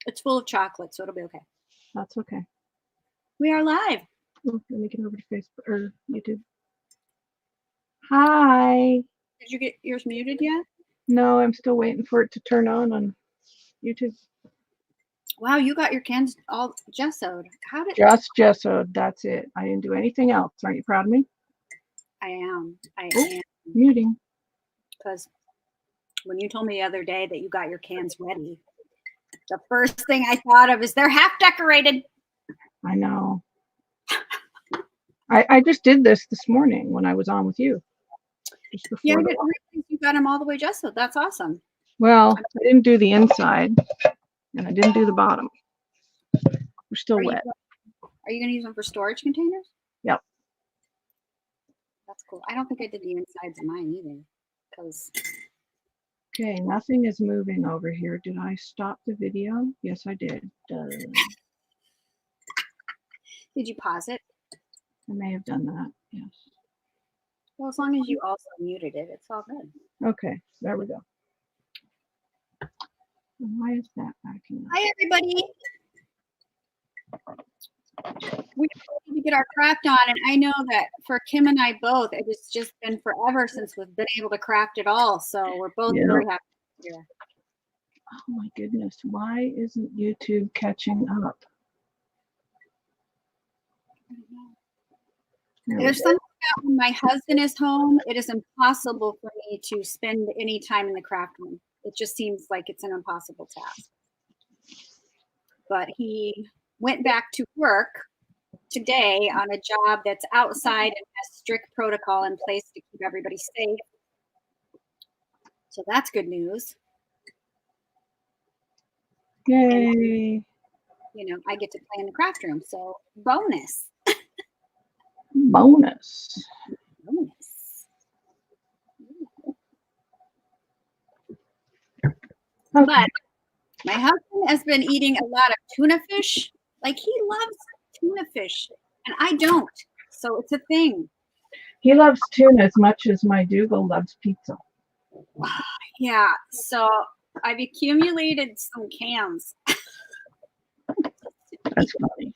It's full of chocolate, so it'll be okay. That's okay. We are live. Oh, let me get over to Facebook or YouTube. Hi. Did you get yours muted yet? No, I'm still waiting for it to turn on YouTube. Wow, you got your cans all gessoed. How did Just gessoed. That's it. I didn't do anything else. Aren't you proud of me? I am. Muting. Because when you told me the other day that you got your cans ready, the first thing I thought of is they're half decorated. I know. I just did this morning when I was on with you. Just before yeah, I didn't realize you got them all the way gessoed. That's awesome. Well, I didn't do the inside, and I didn't do the bottom. We're still wet. Are you going to use them for storage containers? Yep. That's cool. I don't think I did the insides of mine either. Okay, nothing is moving over here. Did I stop the video? Yes, I did. Did you pause it? I may have done that, yes. Well, as long as you also muted it, it's all good. Okay, there we go. Why is that backing up? Hi, everybody. We need to get our craft on, and I know that for Kim and I both, it has just been forever since we've been able to craft it all, so we're both very happy here. Oh my goodness, why isn't YouTube catching up? There's something about when my husband is home, it is impossible for me to spend any time in the craft room. It just seems like it's an impossible task. But he went back to work today on a job that's outside and has strict protocol in place to keep everybody safe. So that's good news. Yay. And, you know, I get to play in the craft room, so bonus. Bonus. Okay. But my husband has been eating a lot of tuna fish. Like, he loves tuna fish, and I don't. So it's a thing. He loves tuna as much as my Dougal loves pizza. Yeah, so I've accumulated some cans. That's funny.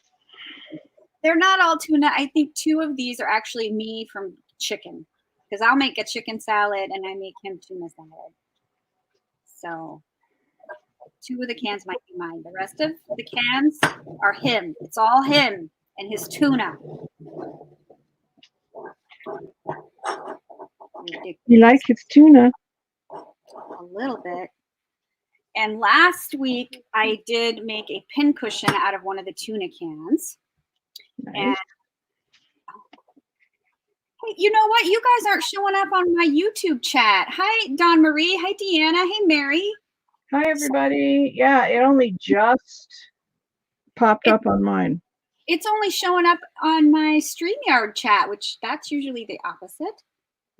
They're not all tuna. I think 2 of these are actually me from chicken, because I'll make a chicken salad and I make him tuna salad. So 2 of the cans might be mine. The rest of the cans are him. It's all him and his tuna. You like his tuna? A little bit. And last week, I did make a pincushion out of one of the tuna cans. Nice. And hey, you know what? You guys aren't showing up on my YouTube chat. Hi, Dawn Marie. Hi, Deanna. Hey, Mary. Hi, everybody. Yeah, it only just popped up on mine. It's only showing up on my StreamYard chat, which that's usually the opposite.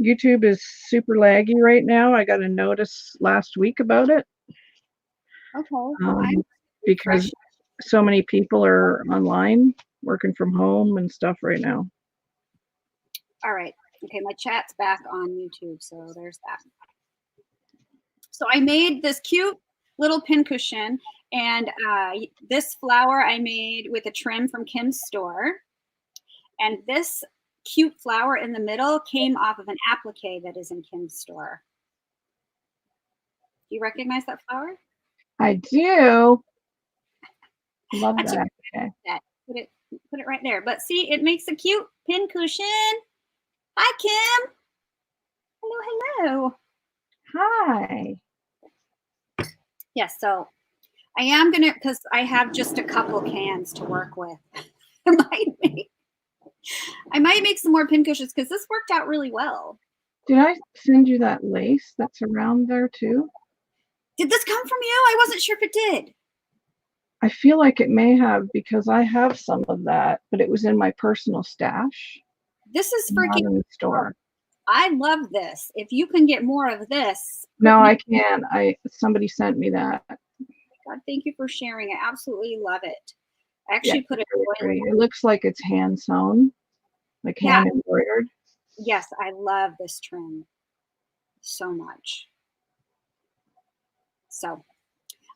YouTube is super laggy right now. I got a notice last week about it. Okay. Because so many people are online working from home and stuff right now. All right. Okay, my chat's back on YouTube, so there's that. So I made this cute little pincushion, and this flower I made with a trim from Kim's store. And this cute flower in the middle came off of an applique that is in Kim's store. Do you recognize that flower? I do. Love that. Okay. Put it right there. But see, it makes a cute pincushion. Hi, Kim. Hello. Hi. Yes, so I am gonna, because I have just a couple cans to work with. I might make some more pincushions because this worked out really well. Did I send you that lace that's around there too? Did this come from you? I wasn't sure if it did. I feel like it may have, because I have some of that, but it was in my personal stash. This is freaking in the store. I love this. If you can get more of this. No, I can. Somebody sent me that. God, thank you for sharing. I absolutely love it. I actually put it. Really it looks like it's hand sewn, like hand embroidered. Yes, I love this trim so much. So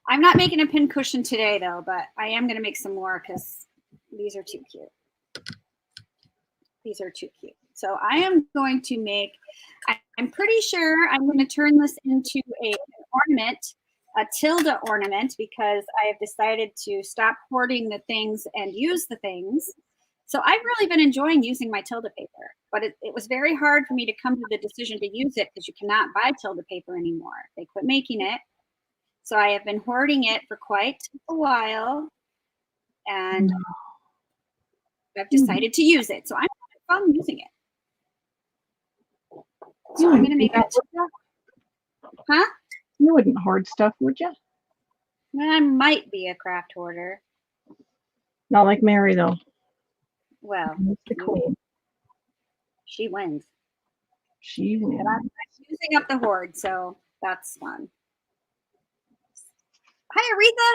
I'm not making a pin cushion today though, but I am going to make some more because these are too cute. These are too cute. So I am going to make, I'm pretty sure I'm going to turn this into an ornament, a tilde ornament, because I have decided to stop hoarding the things and use the things. So I've really been enjoying using my tilde paper, but it was very hard for me to come to the decision to use it because you cannot buy tilde paper anymore. They quit making it. So I have been hoarding it for quite a while, and I've decided to use it. So I'm having fun using it. So I'm going to make it. Huh? You wouldn't hoard stuff, would you? I might be a craft hoarder. Not like Mary, though. Well, the queen. She wins. She wins. But I'm using up the hoard, so that's fun. Hi, Aretha.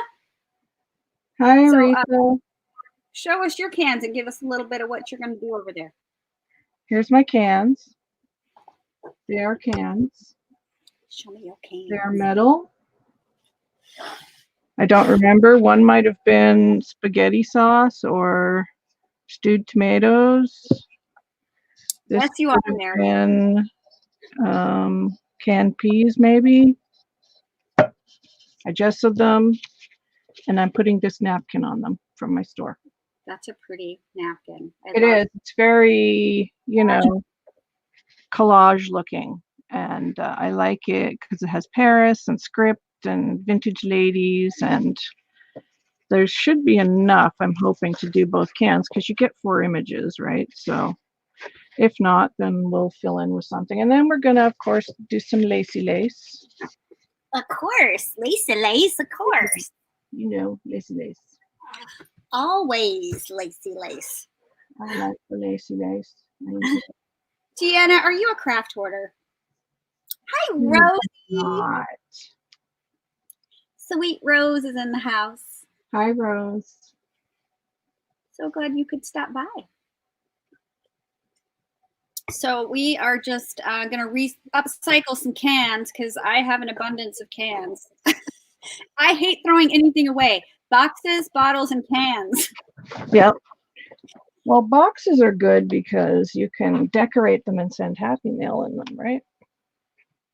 Hi, Aretha. Show us your cans and give us a little bit of what you're going to do over there. Here's my cans. They are cans. Show me your cans. They are metal. I don't remember. One might have been spaghetti sauce or stewed tomatoes. This yes, you are in there. Been, canned peas, maybe. I gessoed them, and I'm putting this napkin on them from my store. That's a pretty napkin. It is. It's very, collage looking, and I like it because it has Paris and script and vintage ladies, and there should be enough. I'm hoping to do both cans because you get 4 images, right? So if not, then we'll fill in with something, and then we're gonna, of course, do some lacy lace. Of course, lacy lace. Of course, lacy lace. Always lacy lace. I like the lacy lace. Deanna, are you a craft hoarder? Hi, Rosie. Not. Sweet Rose is in the house. Hi, Rose. So glad you could stop by. So we are just going to upcycle some cans because I have an abundance of cans. I hate throwing anything away. Boxes, bottles, and cans. Yep. Well, boxes are good because you can decorate them and send Happy Mail in them, right?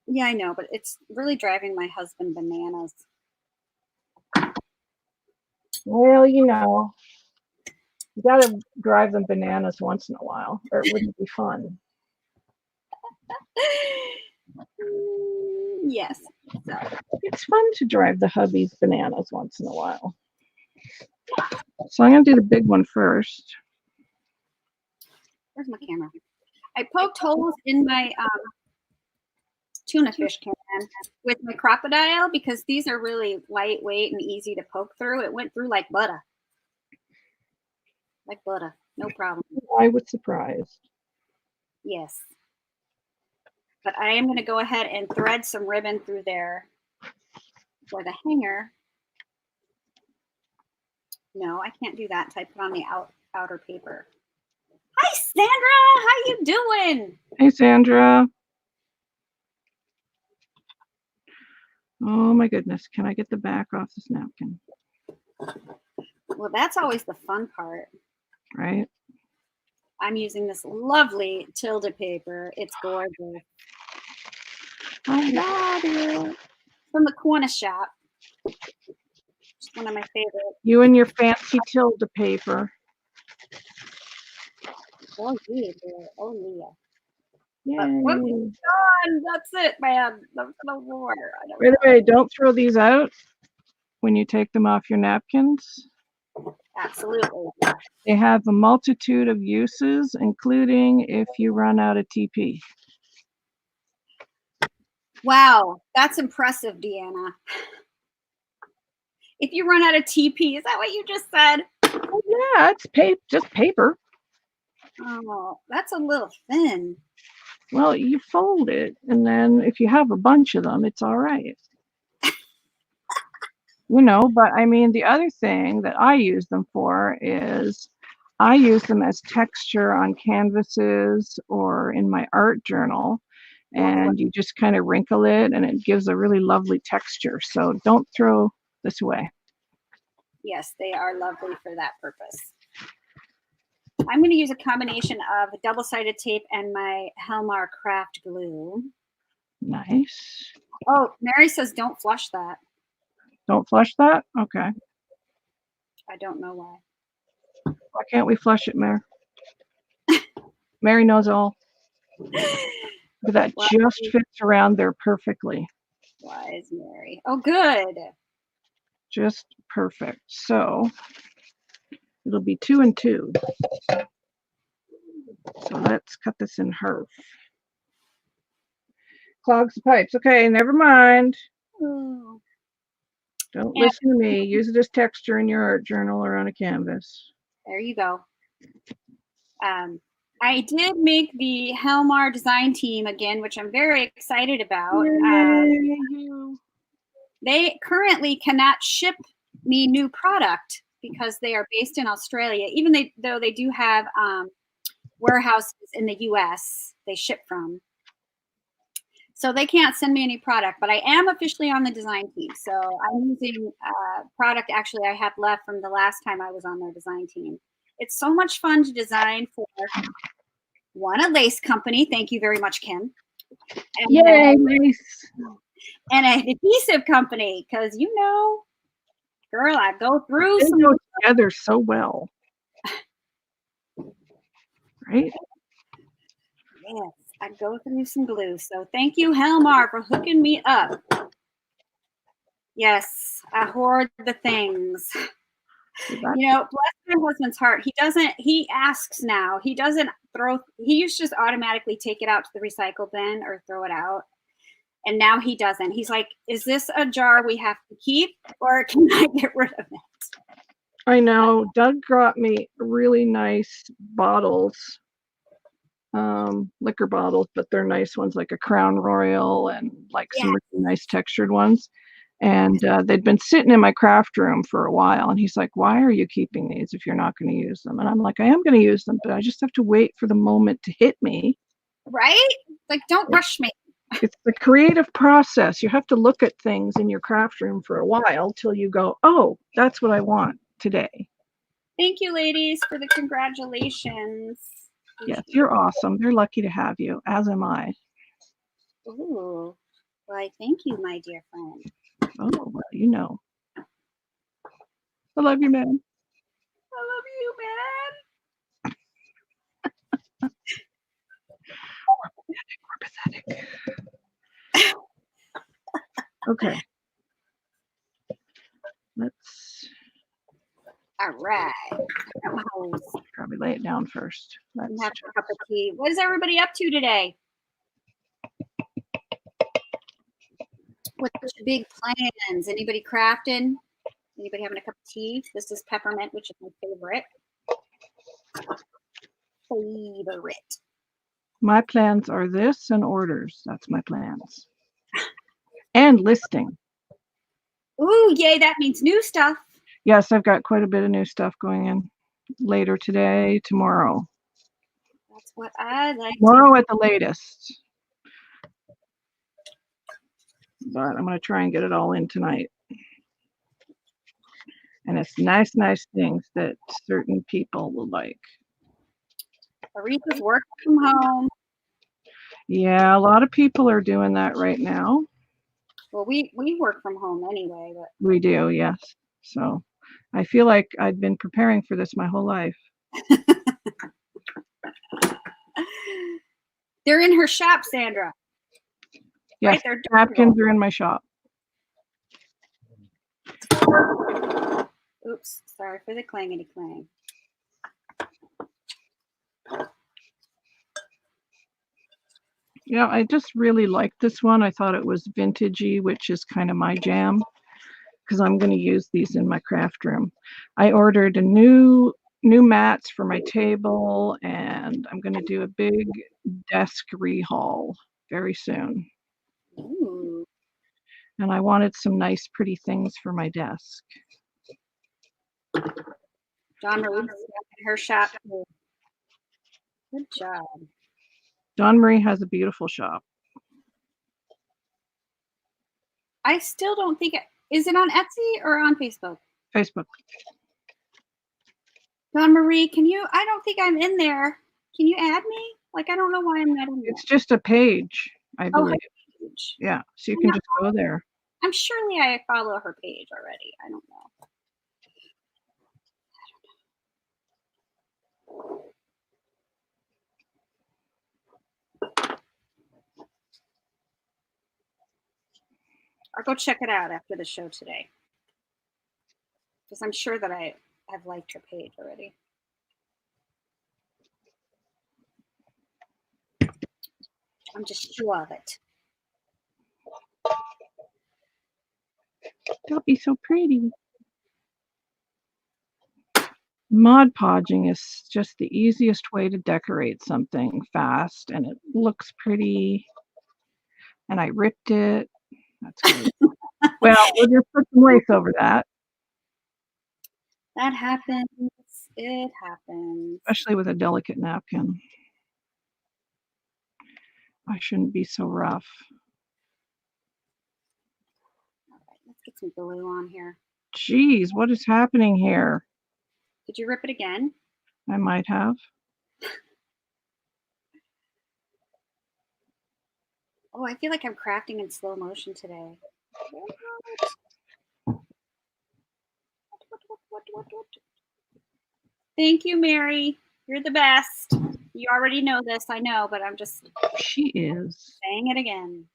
Yeah, I know, but it's really driving my husband bananas. Well, you got to drive them bananas once in a while, or it wouldn't be fun. Yes. So. It's fun to drive the hubbies bananas once in a while. So I'm going to do the big one first. Where's my camera? I poked holes in my tuna fish can with my crocodile because these are really lightweight and easy to poke through. It went through like butter. Like butter. No problem. I was surprised. Yes. But I am going to go ahead and thread some ribbon through there for the hanger. No, I can't do that until I put on the outer paper. Hi, Sandra. How you doing? Hey, Sandra. Oh, my goodness. Can I get the back off this napkin? Well, that's always the fun part. Right? I'm using this lovely tilde paper. It's gorgeous. I love it. From the corner shop. It's one of my favorites. You and your fancy tilde paper. Oh, yeah. Oh, yeah. Yay. But once it's done, that's it, man. There's no more. By the way, don't throw these out when you take them off your napkins. Absolutely. They have a multitude of uses, including if you run out of TP. Wow, that's impressive, Deanna. If you run out of TP, is that what you just said? Oh, yeah, it's just paper. Oh, that's a little thin. Well, you fold it, and then if you have a bunch of them, it's all right. But I mean, the other thing that I use them for is I use them as texture on canvases or in my art journal, and you just kind of wrinkle it, and it gives a really lovely texture. So don't throw this way. Yes, they are lovely for that purpose. I'm going to use a combination of double-sided tape and my Helmar craft glue. Nice. Oh, Mary says don't flush that. Don't flush that? Okay. I don't know why. Why can't we flush it, Mary? Mary knows all. But that Well, just fits around there perfectly. Wise Mary. Oh, good. Just perfect. So it'll be 2 and 2. So let's cut this in half. Clogs the pipes. Okay, never mind. Oh. Don't listen to me. Use it as texture in your art journal or on a canvas. There you go. I did make the Helmar design team again, which I'm very excited about. They currently cannot ship me new product because they are based in Australia, even though they do have warehouses in the US they ship from. So they can't send me any product, but I am officially on the design team. So I'm using product actually I have left from the last time I was on their design team. It's so much fun to design for a lace company. Thank you very much, Kim. And yay, lace. And an adhesive company, because girl, I go through They some go together so well. Right? Yes, I go through some glue. So thank you, Helmar, for hooking me up. Yes, I hoard the things. Bless my husband's heart. He asks now. He used to just automatically take it out to the recycle bin or throw it out. And now he doesn't. He's like, is this a jar we have to keep or can I get rid of it? I know. Doug got me really nice bottles, liquor bottles, but they're nice ones like a Crown Royal and like some really nice textured ones. And they'd been sitting in my craft room for a while. And he's like, why are you keeping these if you're not going to use them? And I'm like, I am going to use them, but I just have to wait for the moment to hit me. Right? Like, don't rush me. It's the creative process. You have to look at things in your craft room for a while till you go, oh, that's what I want today. Thank you, ladies, for the congratulations. Yes, you're awesome. They're lucky to have you, as am I. Ooh. Why, thank you, my dear friend. Oh, well, you know. I love you, man. I love you, man. We're pathetic. Okay. Let's. All right. Probably lay it down first. Let's have a cup of tea. What is everybody up to today? What's your big plans? Anybody crafting? Anybody having a cup of tea? This is peppermint, which is my favorite. My plans are this and orders. That's my plans. And listing. Ooh, yay, that means new stuff. Yes, I've got quite a bit of new stuff going in later today, tomorrow. That's what I like. Tomorrow at the latest. But I'm going to try and get it all in tonight. And it's nice things that certain people will like. Aretha's working from home. Yeah, a lot of people are doing that right now. Well, we work from home anyway. But we do, yes. So I feel like I've been preparing for this my whole life. They're in her shop, Sandra. Yes, right? napkins are in my shop. Oops, sorry for the clangety clang. Yeah, I just really liked this one. I thought it was vintagey, which is kind of my jam because I'm going to use these in my craft room. I ordered a new mats for my table, and I'm going to do a big desk rehaul very soon. Ooh. And I wanted some nice, pretty things for my desk. Dawn Marie's in her shop. Good job. Dawn Marie has a beautiful shop. I still don't think Is it on Etsy or on Facebook? Facebook. Dawn Marie, I don't think I'm in there. Can you add me? Like, I don't know why I'm not in there. It's just a page, I Oh, her believe. page. Yeah, so you can just go there. I'm surely I follow her page already. I don't know. I'll go check it out after the show today. Because I'm sure that I have liked her page already. I'm just sure of it. That'll be so pretty. Mod Podging is just the easiest way to decorate something fast, and it looks pretty. And I ripped it. That's good. Well, we'll just put some lace over that. That happens. It happens. Especially with a delicate napkin. I shouldn't be so rough. All right, let's get some glue on here. Geez, what is happening here? Did you rip it again? I might have. Oh, I feel like I'm crafting in slow motion today. What? Thank you, Mary. You're the best. You already know this, I know, but I'm just She is saying it again.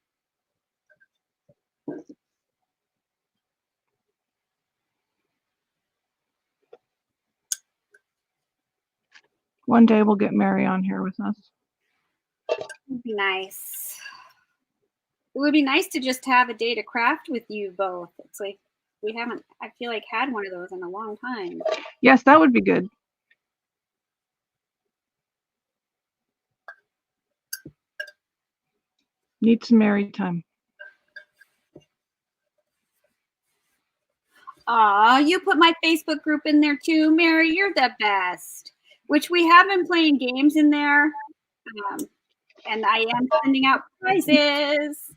One day we'll get Mary on here with us. It would be nice. It would be nice to just have a day to craft with you both. It's like we haven't, I feel like, had one of those in a long time. Yes, that would be good. Need some Mary time. Aw, you put my Facebook group in there too, Mary. You're the best. Which we have been playing games in there. And I am sending out prizes.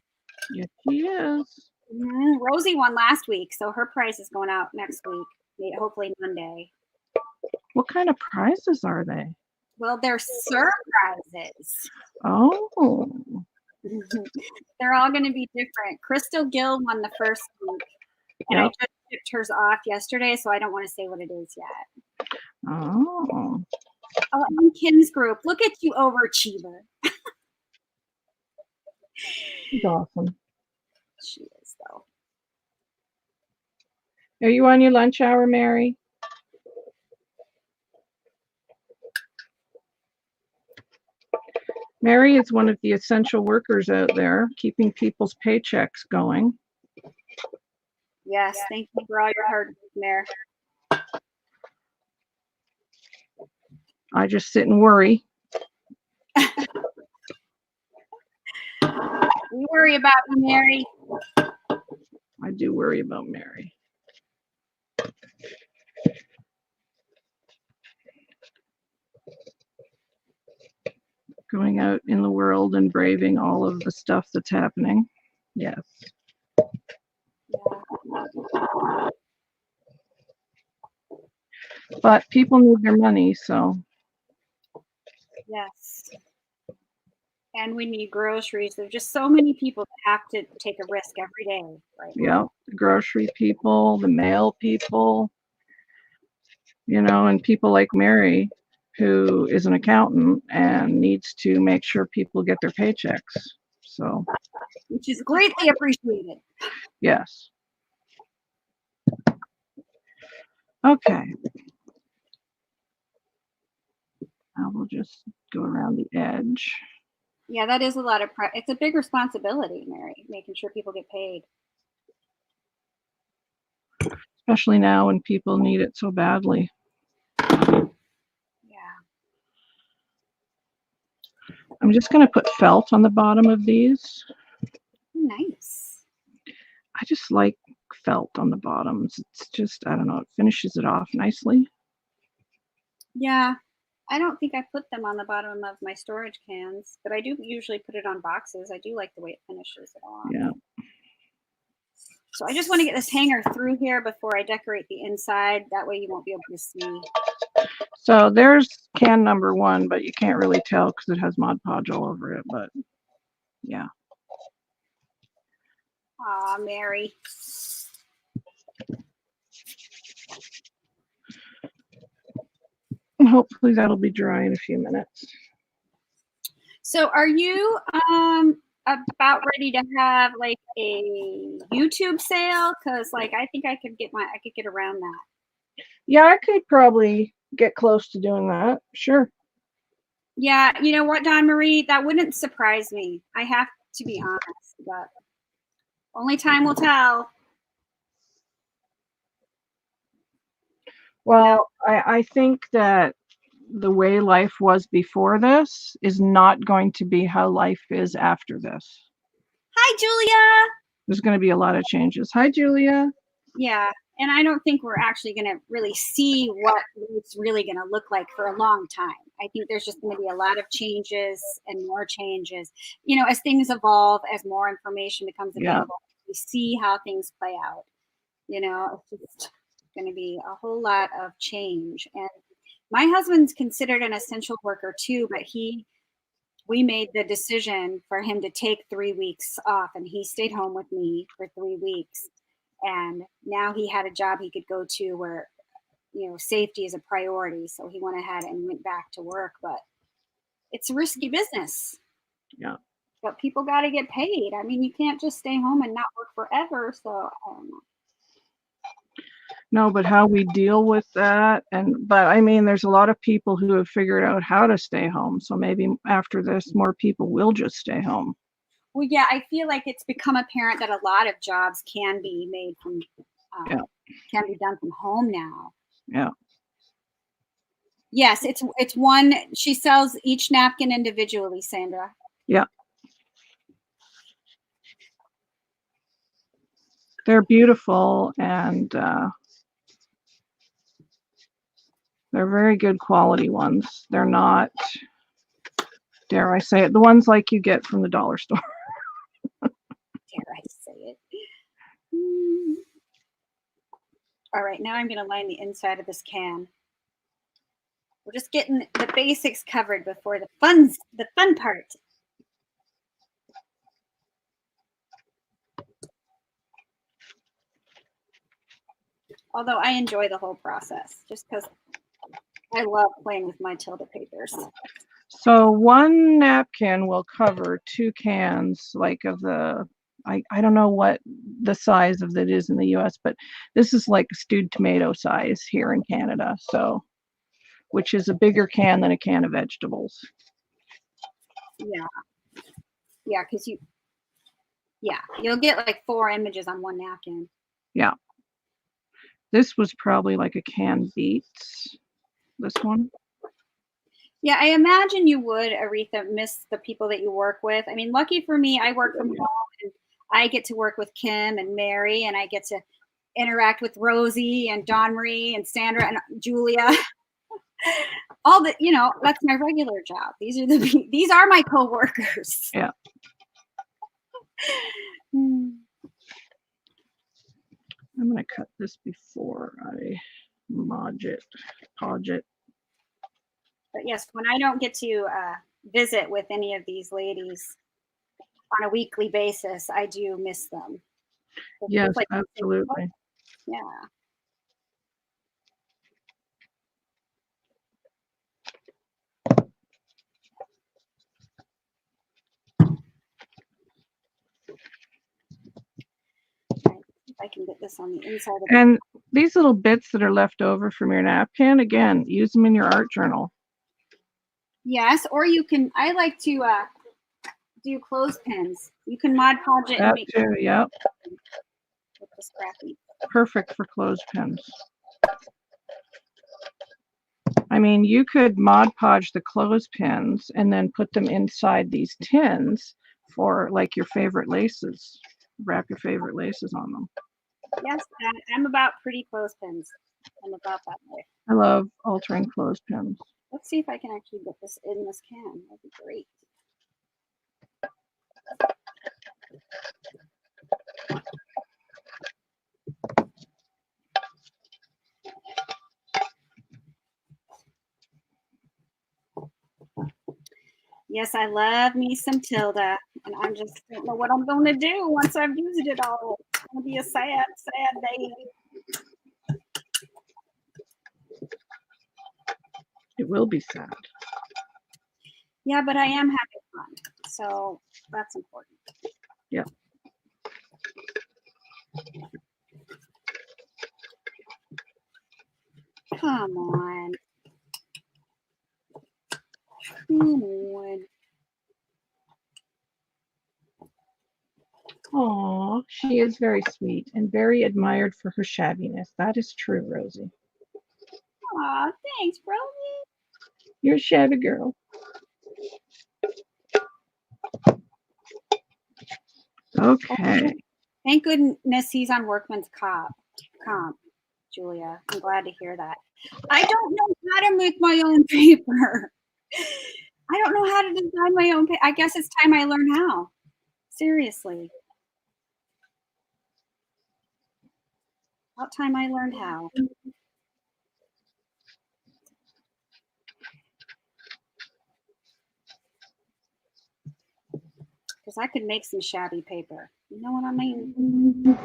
Yes, she is. Rosie won last week, so her prize is going out next week, hopefully Monday. What kind of prizes are they? Well, they're surprises. Oh. They're all going to be different. Crystal Gill won the first week, and I just shipped hers off yesterday, so I don't want to say what it is yet. Oh. Oh, and Kim's group. Look at you, overachiever. She's awesome. She is, though. Are you on your lunch hour, Mary? Mary is one of the essential workers out there, keeping people's paychecks going. Yes, thank you for all your hard work, Mary. I just sit and worry. We worry about you, Mary. I do worry about Mary. Going out in the world and braving all of the stuff that's happening. Yes. But people need their money, so. Yes. And we need groceries. There's just so many people that have to take a risk every day. Right? Yeah, the grocery people, the mail people, and people like Mary, who is an accountant and needs to make sure people get their paychecks. So. Which is greatly appreciated. Yes. Okay. I will just go around the edge. Yeah, that is a lot of it's a big responsibility, Mary, making sure people get paid. Especially now when people need it so badly. Yeah. I'm just going to put felt on the bottom of these. Nice. I just like felt on the bottoms. It's just, I don't know, it finishes it off nicely. Yeah. I don't think I put them on the bottom of my storage cans, but I do usually put it on boxes. I do like the way it finishes it off. Yeah. So I just want to get this hanger through here before I decorate the inside. That way you won't be able to see. So there's can number 1, but you can't really tell because it has Mod Podge all over it, but yeah. Aw, Mary. Hopefully that'll be dry in a few minutes. So are you about ready to have like a YouTube sale? Because like I think I could get around that. Yeah, I could probably get close to doing that. Sure. Yeah, you know what, Dawn Marie, that wouldn't surprise me. I have to be honest, but only time will tell. Well, I think that the way life was before this is not going to be how life is after this. Hi, Julia. There's going to be a lot of changes. Hi, Julia. Yeah, and I don't think we're actually going to really see what it's really going to look like for a long time. I think there's just going to be a lot of changes and more changes. You know, as things evolve, as more information becomes available, we see how things play out. You know, it's just going to be a whole lot of change. And my husband's considered an essential worker too, but we made the decision for him to take 3 weeks off, and he stayed home with me for 3 weeks. And now he had a job he could go to where, you know, safety is a priority. So he went ahead and went back to work, but it's a risky business. Yeah. But people got to get paid. I mean, you can't just stay home and not work forever. So I don't know. No, but how we deal with that, but I mean, there's a lot of people who have figured out how to stay home. So maybe after this, more people will just stay home. Well, yeah, I feel like it's become apparent that a lot of jobs can be made from, can be done from home now. Yeah. Yes, it's one. She sells each napkin individually, Sandra. Yeah. They're beautiful, and they're very good quality ones. They're not, dare I say it, the ones like you get from the dollar store. Dare I say it? All right, now I'm going to line the inside of this can. We're just getting the basics covered before the fun part. Although I enjoy the whole process, just because I love playing with my Tilda papers. So one napkin will cover 2 cans, like of the, I don't know what the size of it is in the US, but this is like stewed tomato size here in Canada. So, which is a bigger can than a can of vegetables. Yeah. Yeah, because you'll get like 4 images on one napkin. Yeah. This was probably like a canned beets, this one. Yeah, I imagine you would, Aretha, miss the people that you work with. I mean, lucky for me, I work from home and I get to work with Kim and Mary, and I get to interact with Rosie and Dawn Marie and Sandra and Julia. All the, that's my regular job. These are my coworkers. Yeah. I'm going to cut this before I podge it. But yes, when I don't get to visit with any of these ladies on a weekly basis, I do miss them. Yes, absolutely. Yeah. If I can get this on the inside of and these little bits that are left over from your napkin, again, use them in your art journal. Yes, or you can, I like to do clothespins. You can Mod Podge it and make too, yep. With the scrappy. Perfect for clothespins. I mean, you could Mod Podge the clothespins and then put them inside these tins for like your favorite laces. Wrap your favorite laces on them. Yes, I'm about pretty clothespins. I'm about that way. I love altering clothespins. Let's see if I can actually get this in this can. That'd be great. Yes, I love me some Tilda, and I just don't know what I'm going to do once I've used it all. It's going to be a sad, sad day. It will be sad. Yeah, but I am having fun, so that's important. Yeah. Come on. Come on. Oh, she is very sweet and very admired for her shabbiness. That is true, Rosie. Aw, thanks, Rosie. You're a shabby girl. Okay. Thank goodness he's on workman's comp, Julia. I'm glad to hear that. I don't know how to make my own paper. I don't know how to design my own paper. I guess it's time I learn how. Seriously. About time I learned how. Because I could make some shabby paper. You know what I mean?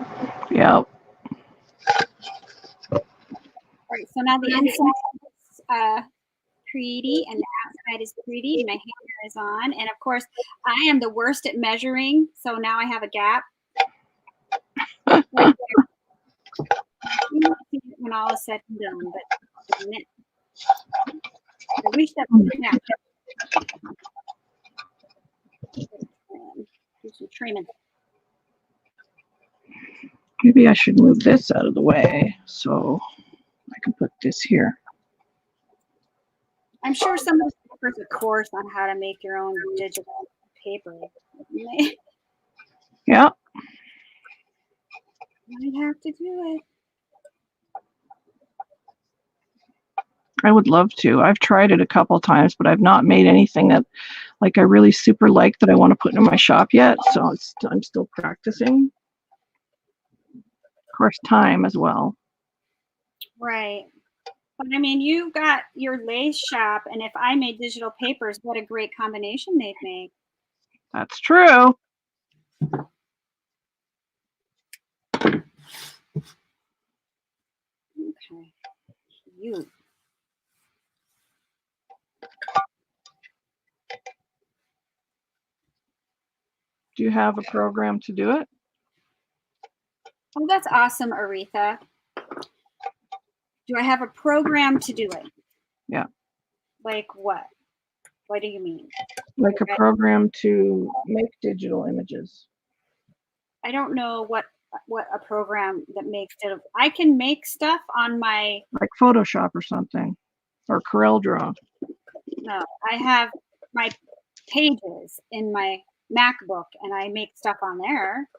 Yep. All right, so now the inside is pretty and the outside is pretty. My hanger is on. And of course, I am the worst at measuring. So now I have a gap. Right there. You won't see it when all is said and done, but I wish that was now. Do some trimming. Maybe I should move this out of the way so I can put this here. I'm sure somebody offers a course on how to make your own digital paper. Yeah. Might have to do it. I would love to. I've tried it a couple times, but I've not made anything that like I really super like that I want to put in my shop yet. So I'm still practicing. Of course, time as well. Right. But I mean, you've got your lace shop, and if I made digital papers, what a great combination they'd make. That's true. Okay. You. Do you have a program to do it? Oh, that's awesome, Aretha. Do I have a program to do it? Yeah. Like what? What do you mean? Like a program to make digital images. I don't know what a program that makes it. I can make stuff on my. Like Photoshop or something. Or CorelDRAW. No, I have my pages in my MacBook, and I make stuff on there.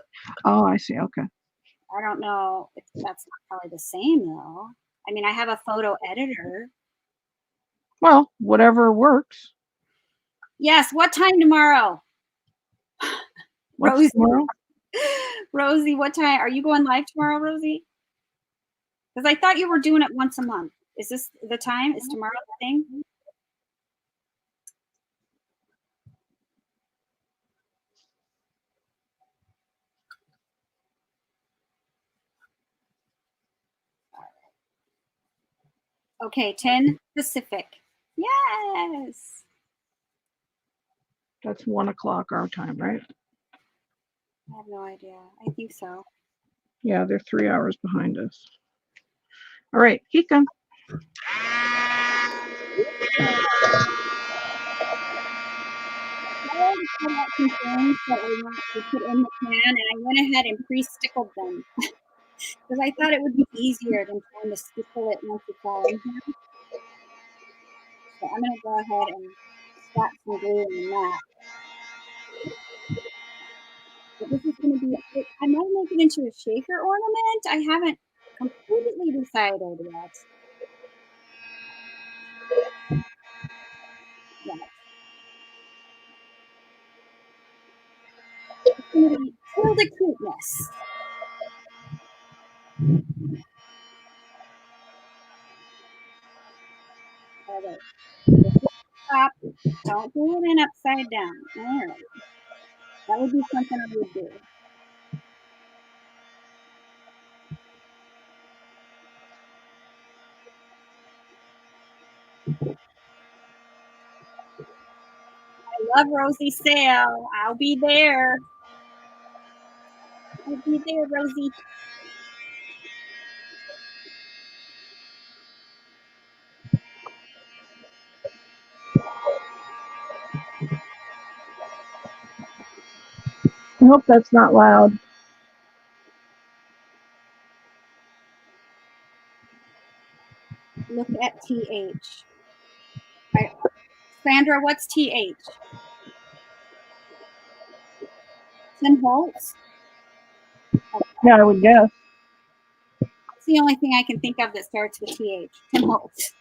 Oh, I see. Okay. I don't know if that's not probably the same though. I mean, I have a photo editor. Well, whatever works. Yes. What time tomorrow? What's Rosie. tomorrow? Rosie, what time are you going live tomorrow, Rosie? Because I thought you were doing it once a month. Is this the time? Is tomorrow the thing? Okay, 10 Pacific. Yes. That's 1 o'clock our time, right? I have no idea. I think so. Yeah, they're 3 hours behind us. All right, Kika. I already cut out some things that I want to put in the pan, and I went ahead and pre-stickled them because I thought it would be easier than trying to stickle it once it's all in here. So I'm going to go ahead and slap some glue on that. But this is going to be, I might make it into a shaker ornament. I haven't completely decided yet. It's going to be Tilda cuteness. All right. Stop. Don't do it in upside down. All right. That would be something I would do. I love Rosie Sale. I'll be there. I'll be there, Rosie. I hope that's not loud. Look at TH. Sandra, what's TH? 10 volts? Yeah, I would guess. It's the only thing I can think of that starts with TH. 10 volts.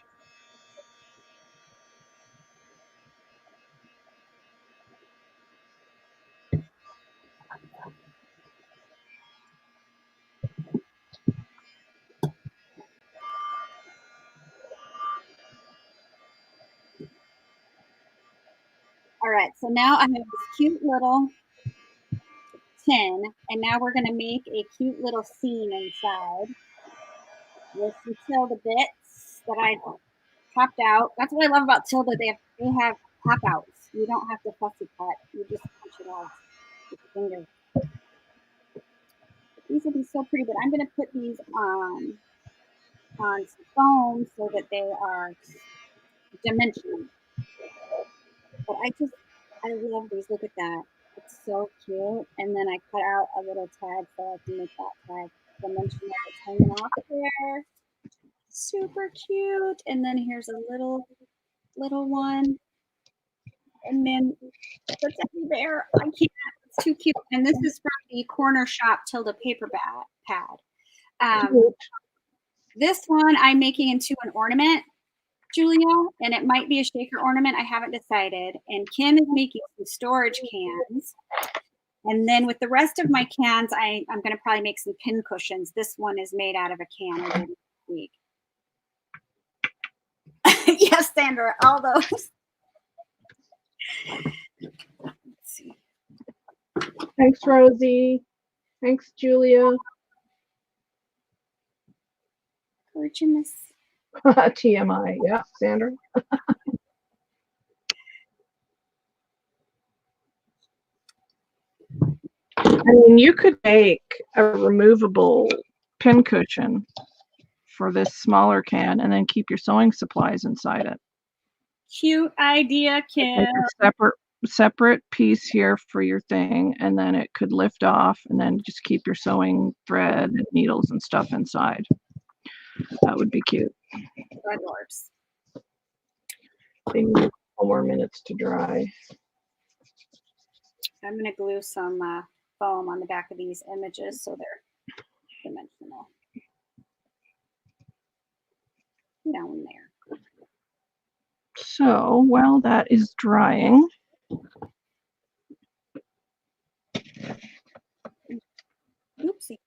All right, so now I have this cute little tin, and now we're going to make a cute little scene inside with some Tilda bits that I popped out. That's what I love about Tilda. They have pop outs. You don't have to fussy cut. You just punch it out with your finger. These will be so pretty, but I'm going to put these on some foam so that they are dimensional. But I love these. Look at that. It's so cute. And then I cut out a little tag so I can make that tag dimensional. It's hanging off there. Super cute. And then here's a little one. And then the teddy bear. I can't. It's too cute. And this is from the Corner Shop Tilda paper pad. This one I'm making into an ornament, Julia, and it might be a shaker ornament. I haven't decided. And Kim is making some storage cans. And then with the rest of my cans, I'm going to probably make some pin cushions. This one is made out of a can I did this week. Yes, Sandra, all those. Let's see. Thanks, Rosie. Thanks, Julia. Gorgeous. TMI. Yeah, Sandra. I mean, you could make a removable pin cushion for this smaller can and then keep your sewing supplies inside it. Cute idea, Kim. Like a separate piece here for your thing, and then it could lift off, and then just keep your sewing thread and needles and stuff inside. That would be cute. Red orbs. They need a couple more minutes to dry. I'm going to glue some foam on the back of these images so they're dimensional. Down there. So while that is drying, oopsie.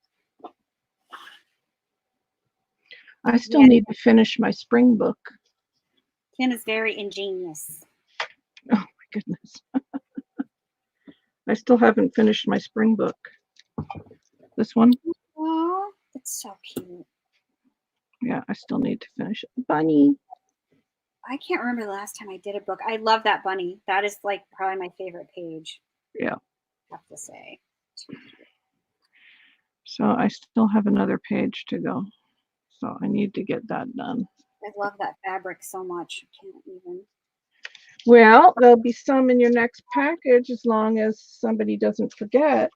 I still need to finish my spring book. Kim is very ingenious. Oh my goodness. I still haven't finished my spring book. This one? Oh, it's so cute. Yeah, I still need to finish it. Bunny. I can't remember the last time I did a book. I love that bunny. That is like probably my favorite page. Yeah. I have to say. So I still have another page to go. So I need to get that done. I love that fabric so much. I can't even. Well, there'll be some in your next package as long as somebody doesn't forget,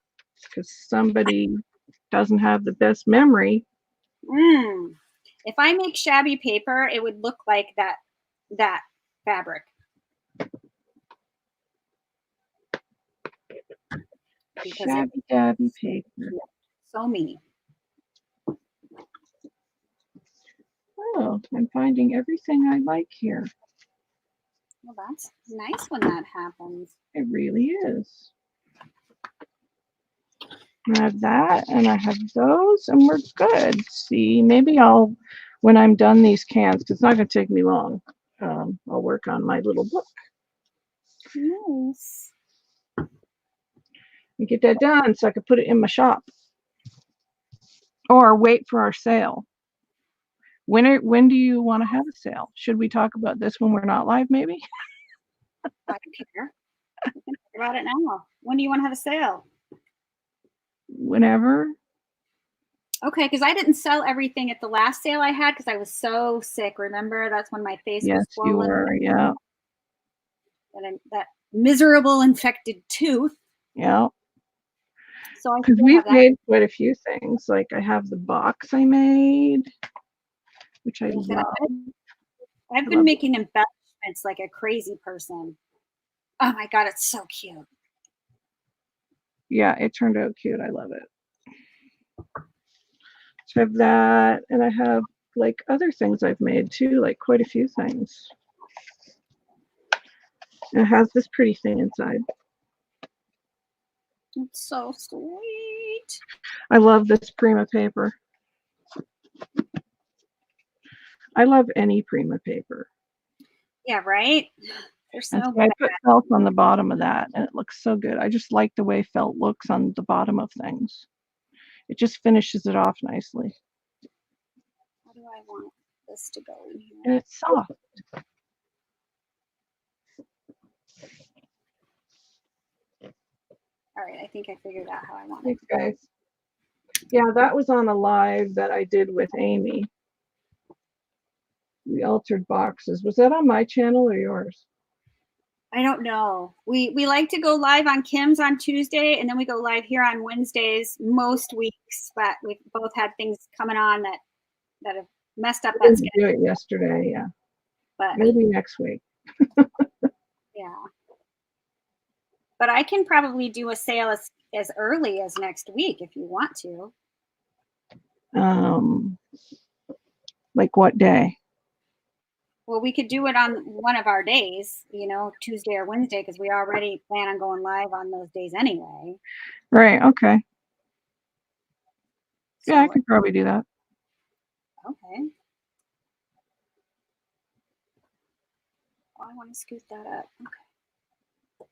because somebody doesn't have the best memory. If I make shabby paper, it would look like that fabric. Shabby dabby paper. So me. Oh, I'm finding everything I like here. Well, that's nice when that happens. It really is. I have that, and I have those, and we're good. See, maybe when I'm done these cans, because it's not going to take me long, I'll work on my little book. Nice. And get that done so I could put it in my shop. Or wait for our sale. When do you want to have a sale? Should we talk about this when we're not live, maybe? I don't care. We can talk about it now. When do you want to have a sale? Whenever. Okay, because I didn't sell everything at the last sale I had because I was so sick. Remember, that's when my face Yes, was you swollen. were. Yeah. That miserable infected tooth. Yeah. So I Because still we've have that. made quite a few things. Like I have the box I made, which I Like that. love. I've I been love making embellishments like a crazy person. Oh my God, it's so cute. Yeah, it turned out cute. I love it. So I have that, and I have like other things I've made too, like quite a few things. And it has this pretty thing inside. It's so sweet. I love this Prima paper. I love any Prima paper. Yeah, right? They're so And so good. I put felt on the bottom of that, and it looks so good. I just like the way felt looks on the bottom of things. It just finishes it off nicely. How do I want this to go in here? And it's soft. All right, I think I figured out how I want it. Thanks, guys. Yeah, that was on a live that I did with Amy. The altered boxes. Was that on my channel or yours? I don't know. We like to go live on Kim's on Tuesday, and then we go live here on Wednesdays most weeks. But we've both had things coming on that have messed up I that didn't schedule. do it yesterday. Yeah, But maybe next week. yeah, but I can probably do a sale as early as next week if you want to. Like what day? Well, we could do it on one of our days, Tuesday or Wednesday, because we already plan on going live on those days anyway. Right. Okay. So, Yeah, I could probably do that. okay. Oh, I want to scoot that up. Okay.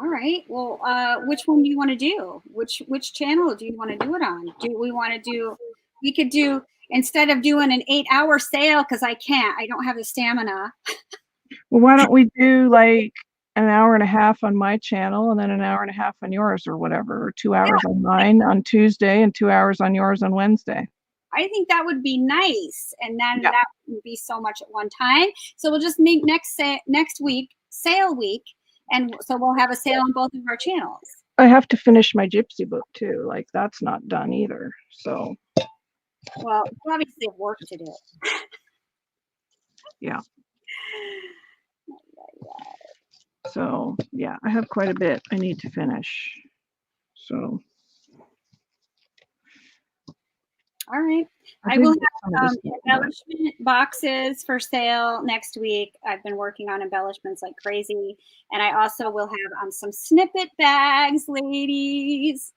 All right. Well, which one do you want to do? Which channel do you want to do it on? Do we want to do? We could do, instead of doing an 8-hour sale, because I can't. I don't have the stamina. Well, why don't we do like an hour and a half on my channel and then an hour and a half on yours or whatever, or 2 hours on mine on Tuesday and 2 hours on yours on Wednesday. I think that would be nice, and then Yeah. that would be so much at one time. So we'll just make next week sale week, and so we'll have a sale on both of our channels. I have to finish my gypsy book too. Like that's not done either. So well, you obviously have work to do. Yeah. So yeah, I have quite a bit I need to finish. So All right. I will have embellishment boxes for sale next week. I've been working on embellishments like crazy. And I also will have some snippet bags, ladies.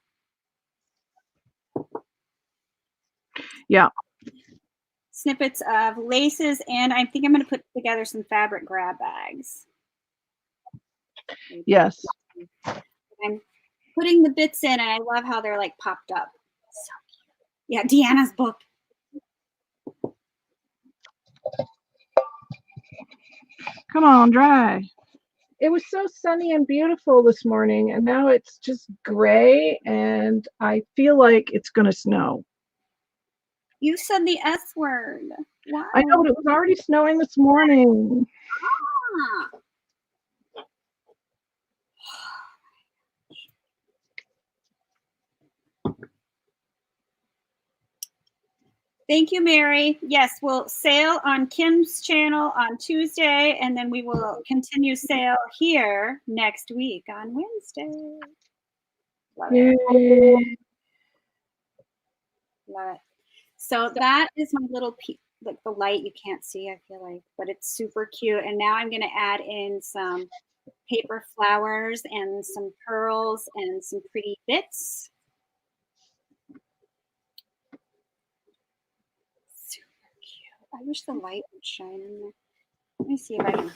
Yeah. Snippets of laces. And I think I'm going to put together some fabric grab bags. Yes. I'm putting the bits in, and I love how they're like popped up. So cute. Yeah, Deanna's book. Come on, dry. It was so sunny and beautiful this morning, and now it's just gray, and I feel like it's going to snow. You said the S word. Wow. I know, but it was already snowing this morning. Ah. Thank you, Mary. Yes, we'll sale on Kim's channel on Tuesday, and then we will continue sale here next week on Wednesday. Love it. Yay. Love it. So that is my little like the light you can't see, I feel like, but it's super cute. And now I'm going to add in some paper flowers and some pearls and some pretty bits. Super cute. I wish the light would shine in there. Let me see if I can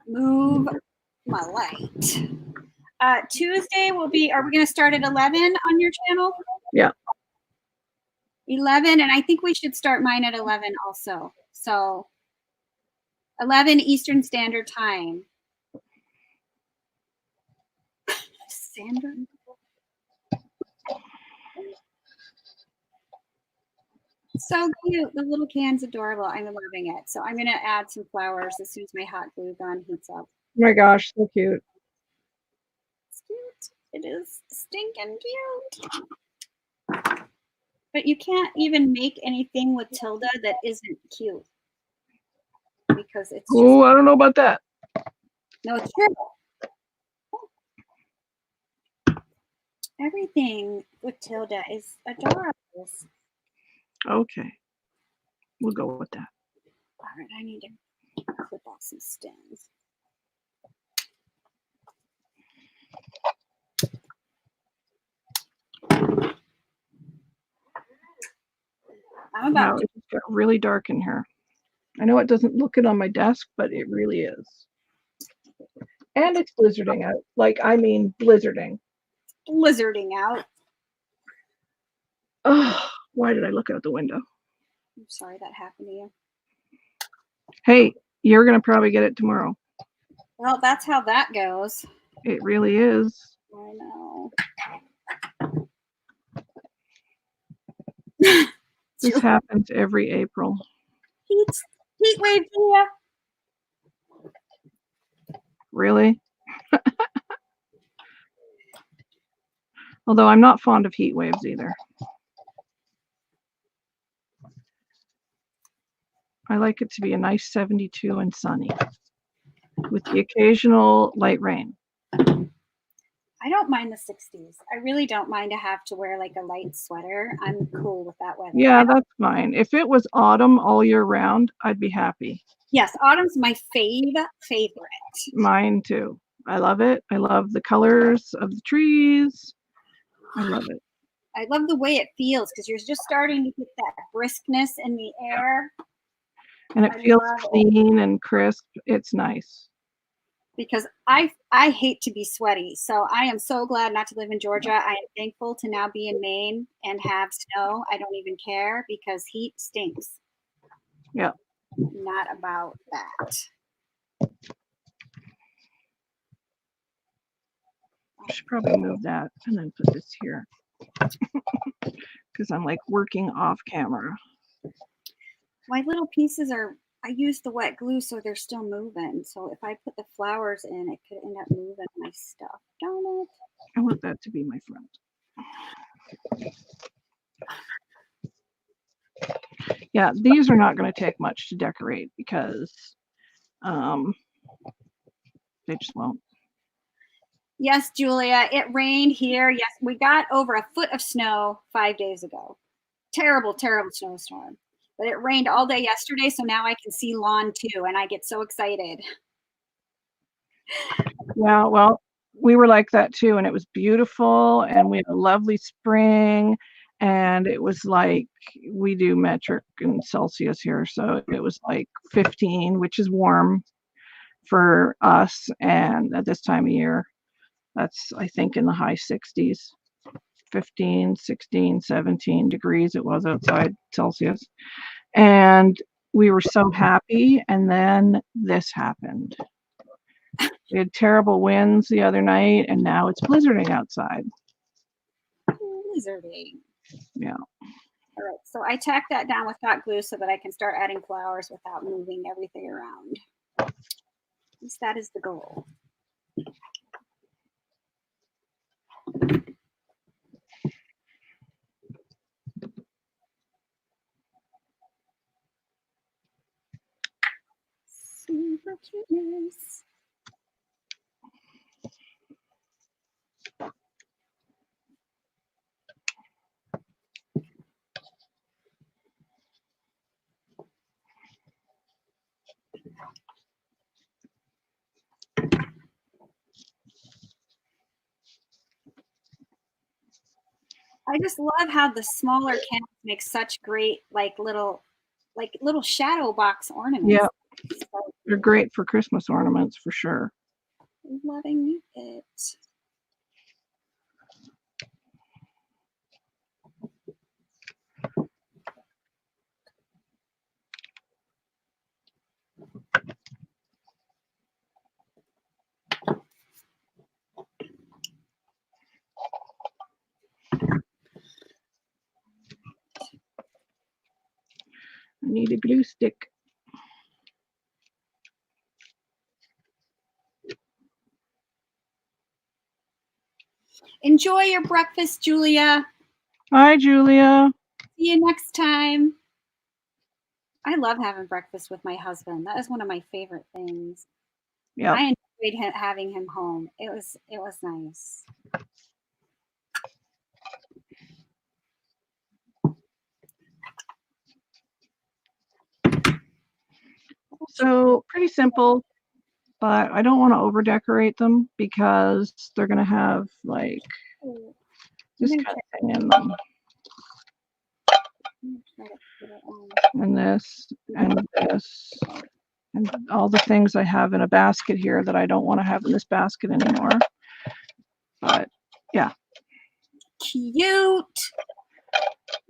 move my light. Tuesday will be, are we going to start at 11 on your channel? Yeah. 11, and I think we should start mine at 11 also. So 11 Eastern Standard Time. Sandra? So cute. The little can's adorable. I'm loving it. So I'm going to add some flowers as soon as my hot glue gun heats up. Oh my gosh, so cute. It's cute. It is stinking cute. But you can't even make anything with Tilda that isn't cute. Because it's just... Oh, I don't know about that. No, it's true. Everything with Tilda is adorable. Okay. We'll go with that. All right, I need to clip off some stems. I'm about Wow, it just got really dark in here. I know it doesn't look it on my desk, but it really is. And it's blizzarding out. Like, I mean, blizzarding. blizzarding out. Oh, why did I look out the window? I'm sorry that happened to you. Hey, you're going to probably get it tomorrow. Well, that's how that goes. It really is. I know. This happens every April. Heat wave, Julia. Really? Although I'm not fond of heat waves either. I like it to be a nice 72 and sunny with the occasional light rain. I don't mind the 60s. I really don't mind to have to wear like a light sweater. I'm cool with that weather. Yeah, that's fine. If it was autumn all year round, I'd be happy. Yes, autumn's my favorite. Mine too. I love it. I love the colors of the trees. I love it. I love the way it feels because you're just starting to get that briskness in the air. And it feels clean and crisp. It's nice. Because I hate to be sweaty. So I am so glad not to live in Georgia. I am thankful to now be in Maine and have snow. I don't even care because heat stinks. Yeah. Not about that. I should probably move that and then put this here. Because I'm like working off camera. My little pieces are, I used the wet glue so they're still moving. So if I put the flowers in, it could end up moving my stuff. Don't it? I want that to be my front. Yeah, these are not going to take much to decorate because they just won't. Yes, Julia, it rained here. Yes, we got over a foot of snow 5 days ago. Terrible, terrible snowstorm. But it rained all day yesterday, so now I can see lawn too, and I get so excited. Yeah, well, we were like that too, and it was beautiful, and we had a lovely spring, and it was like, we do metric and Celsius here, so it was like 15, which is warm for us, and at this time of year, that's, I think, in the high 60s. 15, 16, 17 degrees it was outside Celsius. And we were so happy. And then this happened. We had terrible winds the other night, and now it's blizzarding outside. Blizzarding. Yeah. All right. So I tacked that down with hot glue so that I can start adding flowers without moving everything around. At least that is the goal. Super cuteness. I just love how the smaller cans make such great, like little shadow box ornaments. Yeah, So They're great for Christmas ornaments for sure. loving it. I need a glue stick. Enjoy your breakfast, Julia. Hi, Julia. See you next time. I love having breakfast with my husband. That is one of my favorite things. Yep. I enjoyed having him home. It was nice. So pretty simple, but I don't want to over decorate them because they're going to have like this kind of thing in them. And this and this and all the things I have in a basket here that I don't want to have in this basket anymore. But yeah. Cute.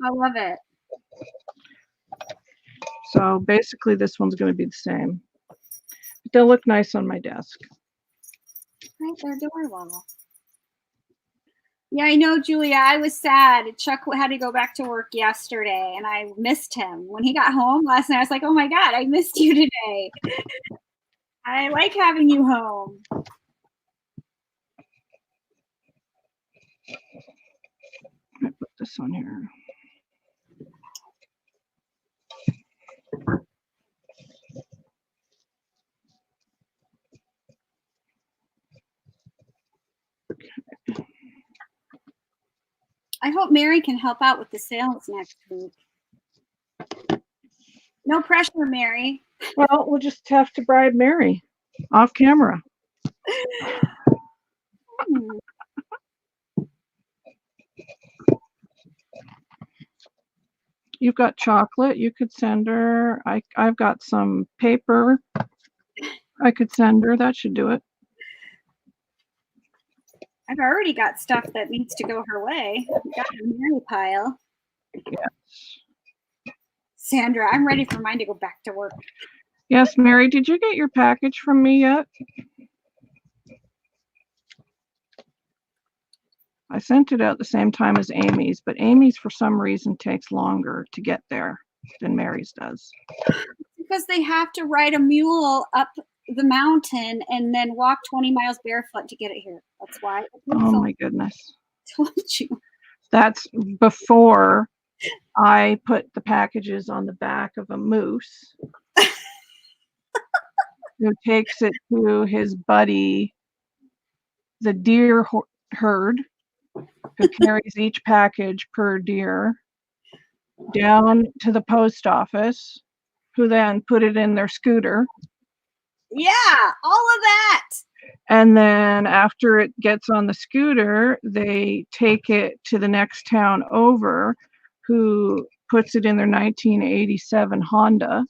I love it. So basically this one's going to be the same. But they'll look nice on my desk. Right, they're adorable. Yeah, I know, Julia. I was sad. Chuck had to go back to work yesterday, and I missed him. When he got home last night, I was like, oh my God, I missed you today. I like having you home. I put this on here. I hope Mary can help out with the sales next week. No pressure, Mary. Well, we'll just have to bribe Mary off camera. You've got chocolate you could send her. I've got some paper I could send her. That should do it. I've already got stuff that needs to go her way. I've got a Mary pile. Yes. Sandra, I'm ready for mine to go back to work. Yes, Mary, did you get your package from me yet? I sent it out the same time as Amy's, but Amy's for some reason takes longer to get there than Mary's does. Because they have to ride a mule up the mountain and then walk 20 miles barefoot to get it here. That's why. Oh my goodness. I told you. That's before I put the packages on the back of a moose who takes it to his buddy, the deer herd, who carries each package per deer down to the post office, who then put it in their scooter. Yeah, all of that. And then after it gets on the scooter, they take it to the next town over, who puts it in their 1987 Honda.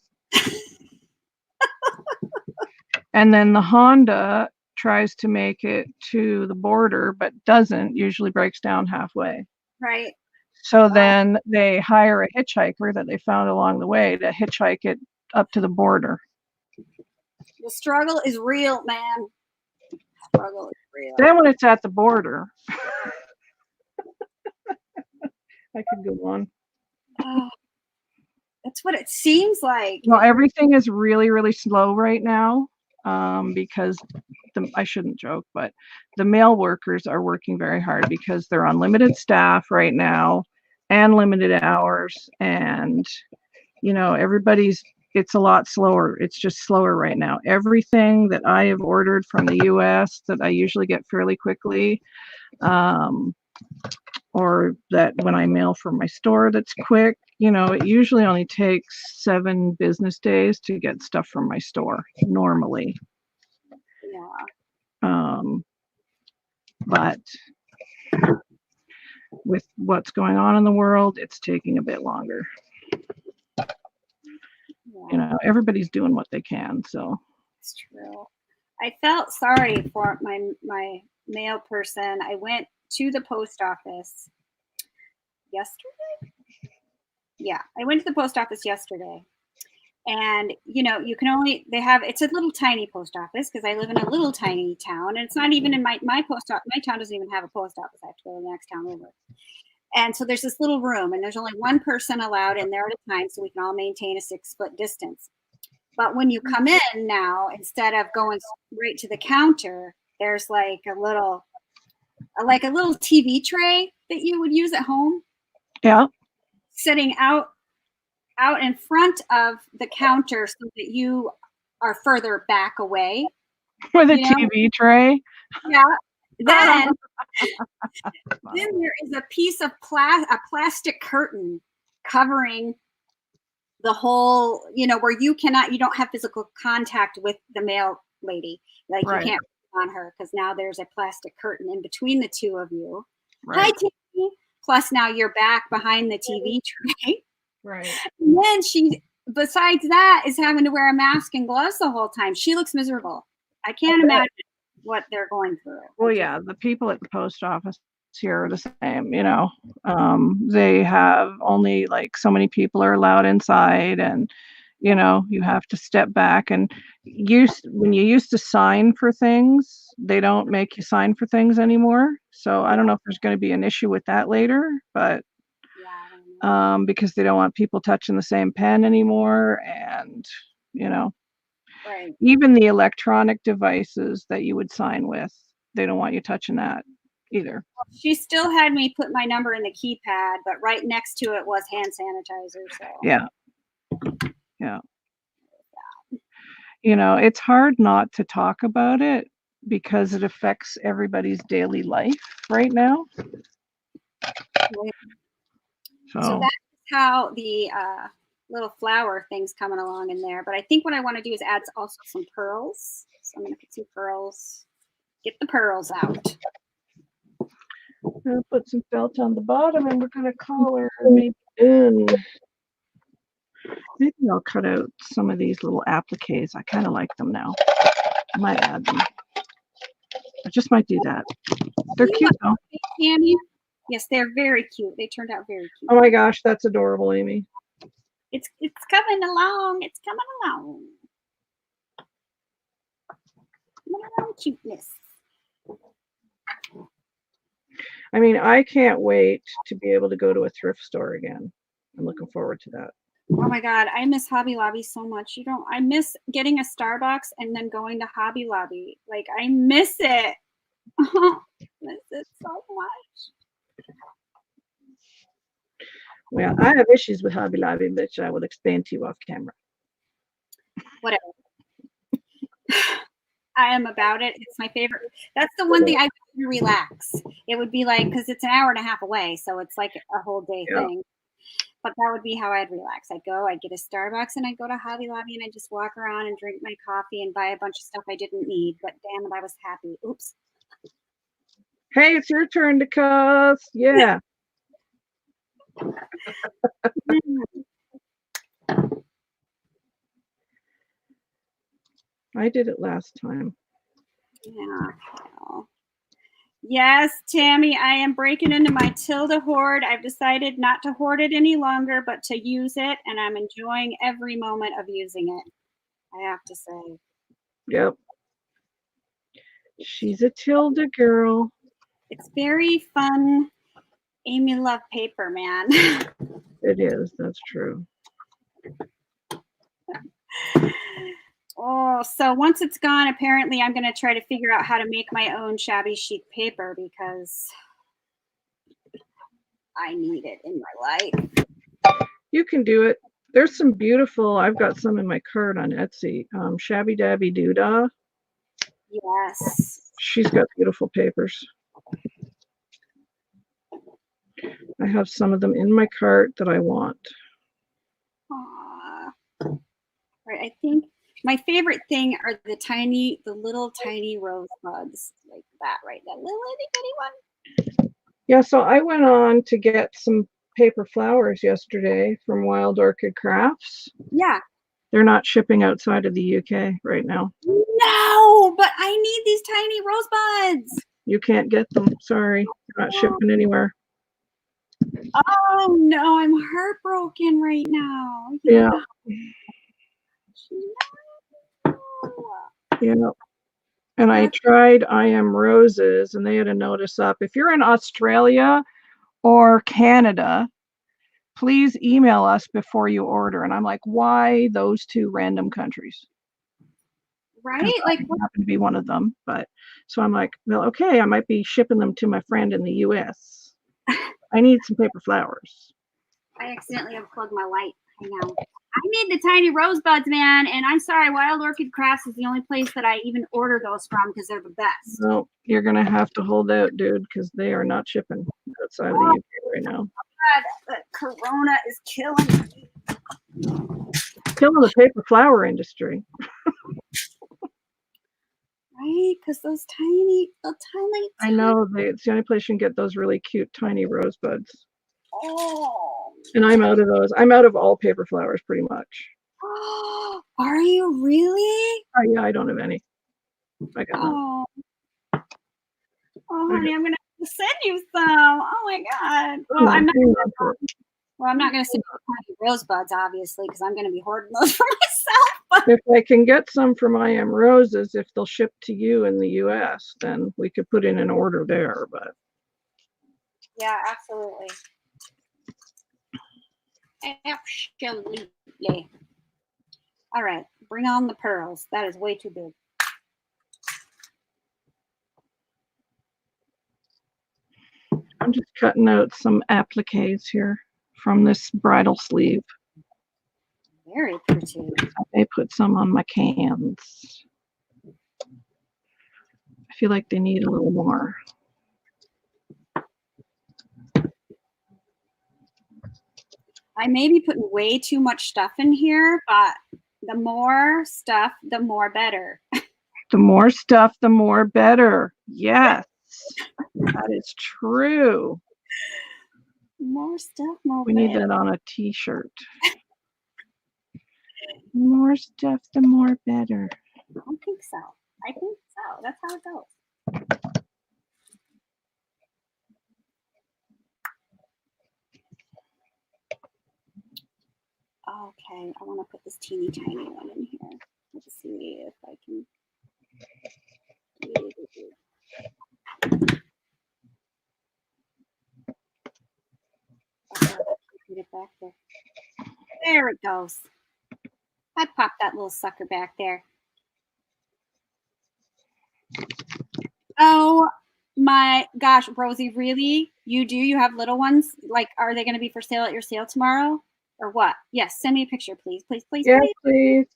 And then the Honda tries to make it to the border, but doesn't, usually breaks down halfway. Right. So then they hire a hitchhiker that they found along the way to hitchhike it up to the border. The struggle is real, man. The struggle is real. Then when it's at the border, I could go on. That's what it seems like. Well, everything is really, really slow right now because I shouldn't joke, but the mail workers are working very hard because they're on limited staff right now and limited hours. And, you know, it's a lot slower. It's just slower right now. Everything that I have ordered from the US that I usually get fairly quickly, or that when I mail from my store that's quick, you know, it usually only takes 7 business days to get stuff from my store normally. Yeah. But with what's going on in the world, it's taking a bit longer. Yeah. everybody's doing what they can. So It's true. I felt sorry for my mail person. I went to the post office yesterday. Yeah, I went to the post office yesterday. And you can only it's a little tiny post office because I live in a little tiny town, and it's not even in my post office. My town doesn't even have a post office. I have to go to the next town over. And so there's this little room, and there's only one person allowed in there at a time, so we can all maintain a 6-foot distance. But when you come in now, instead of going right to the counter, there's like a little TV tray that you would use at home. Yeah. Sitting out in front of the counter so that you are further back away. With a TV tray. Yeah. Then there is a piece of a plastic curtain covering the whole, where you don't have physical contact with the mail lady. Like you can't on her because now there's a plastic curtain in between the two of you. Right. Hi, Tiffany. Plus now you're back behind the TV tray. Right. And then she, besides that, is having to wear a mask and gloves the whole time. She looks miserable. I can't imagine what they're going through. Well, yeah, the people at the post office here are the same, they have only like so many people are allowed inside, and you have to step back. And when you used to sign for things, they don't make you sign for things anymore. So I don't know if there's going to be an issue with that later, but because they don't want people touching the same pen anymore. And right. Even the electronic devices that you would sign with, they don't want you touching that either. She still had me put my number in the keypad, but right next to it was hand sanitizer. So yeah. It's hard not to talk about it because it affects everybody's daily life right now. So that's how the little flower thing's coming along in there. But I think what I want to do is add also some pearls. So I'm going to put some pearls. Get the pearls out. I'll put some felt on the bottom, and we're going to color maybe in. Maybe I'll cut out some of these little appliques. I kind of like them now. I might add them. I just might do that. They're cute though. Tammy? Yes, they're very cute. They turned out very cute. Oh my gosh, that's adorable, Amy. It's coming along. It's coming along. Cuteness. I mean, I can't wait to be able to go to a thrift store again. I'm looking forward to that. Oh my God, I miss Hobby Lobby so much. I miss getting a Starbucks and then going to Hobby Lobby. Like, I miss it. Miss it so much. Well, I have issues with Hobby Lobby, which I will explain to you off camera. Whatever. I am about it. It's my favorite. That's the one thing I would relax. It would be like, because it's an hour and a half away, so it's like a whole day thing. But that would be how I'd relax. I'd get a Starbucks and I'd go to Hobby Lobby and I'd just walk around and drink my coffee and buy a bunch of stuff I didn't need. But damn it, I was happy. Oops. Hey, it's your turn to cuss. Yeah. I did it last time. Yeah. Well. Yes, Tammy, I am breaking into my Tilda hoard. I've decided not to hoard it any longer, but to use it, and I'm enjoying every moment of using it, I have to say. Yep. She's a Tilda girl. It's very fun. Amy love paper, man. It is. That's true. Oh, so once it's gone, apparently I'm going to try to figure out how to make my own shabby chic paper because I need it in my life. You can do it. There's some beautiful, I've got some in my cart on Etsy. Shabby Dabby Doodah. Yes. She's got beautiful papers. I have some of them in my cart that I want. Aww. Right, I think my favorite thing are the little tiny rosebuds like that, right? That little itty bitty one. Yeah, so I went on to get some paper flowers yesterday from Wild Orchid Crafts. Yeah. They're not shipping outside of the UK right now. No, but I need these tiny rosebuds. You can't get them. Sorry. They're not shipping anywhere. Oh no, I'm heartbroken right now. Yeah. No. Yeah. And I tried I Am Roses, and they had a notice up. If you're in Australia or Canada, please email us before you order. And I'm like, why those two random countries? Right? Like, I happen to be one of them. But so I'm like, well, okay, I might be shipping them to my friend in the US. I need some paper flowers. I accidentally unplugged my light. Hang on. I need the tiny rosebuds, man. And I'm sorry, Wild Orchid Crafts is the only place that I even order those from because they're the best. Well, you're going to have to hold out, dude, because they are not shipping outside of the UK right now. God, the corona is killing me. Killing the paper flower industry. Right? Because those tiny. I know. It's the only place you can get those really cute tiny rosebuds. Oh. And I'm out of those. I'm out of all paper flowers pretty much. Are you really? Oh, yeah, I don't have any. I got none. Oh, honey, I'm gonna have to send you some. Oh my God. Well, I'm not gonna send you tiny rosebuds, obviously, because I'm gonna be hoarding those for myself. If I can get some from I Am Roses, if they'll ship to you in the US, then we could put in an order there. But yeah, absolutely. Absolutely. All right, bring on the pearls. That is way too big. I'm just cutting out some appliques here from this bridal sleeve. Very pretty. I may put some on my cans. I feel like they need a little more. I may be putting way too much stuff in here, but the more stuff, the more better. The more stuff, the more better. Yes, that is true. More stuff, more We better. need that on a t-shirt. The more stuff, the more better. I don't think so. I think so. That's how it goes. Okay, I want to put this teeny tiny one in here. Let's see if I can. Get it back there. There it goes. I popped that little sucker back there. Oh my gosh, Rosie, really? You do? You have little ones? Like, are they going to be for sale at your sale tomorrow? Or what? Yes, send me a picture, please. Please, please, Yes, please.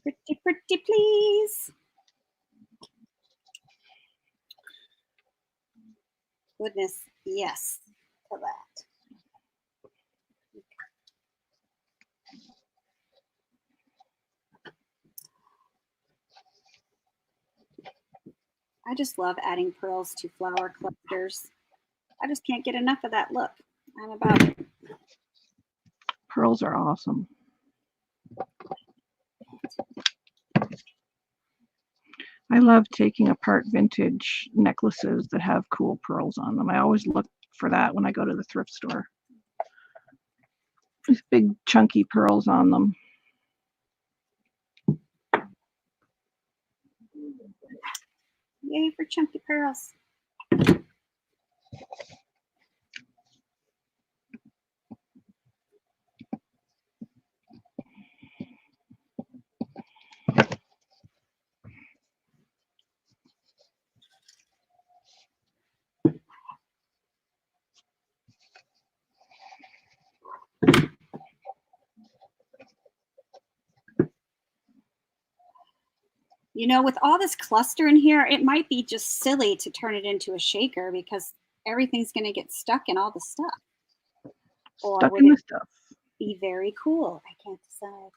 please. Pretty, pretty, please. Goodness, yes to that. I just love adding pearls to flower clusters. I just can't get enough of that look. I'm about it. Pearls are awesome. I love taking apart vintage necklaces that have cool pearls on them. I always look for that when I go to the thrift store. These big chunky pearls on them. Yay for chunky pearls. You know, with all this cluster in here, it might be just silly to turn it into a shaker because everything's going to get stuck in all the stuff. Or Stuck would in the it stuff. be very cool? I can't decide.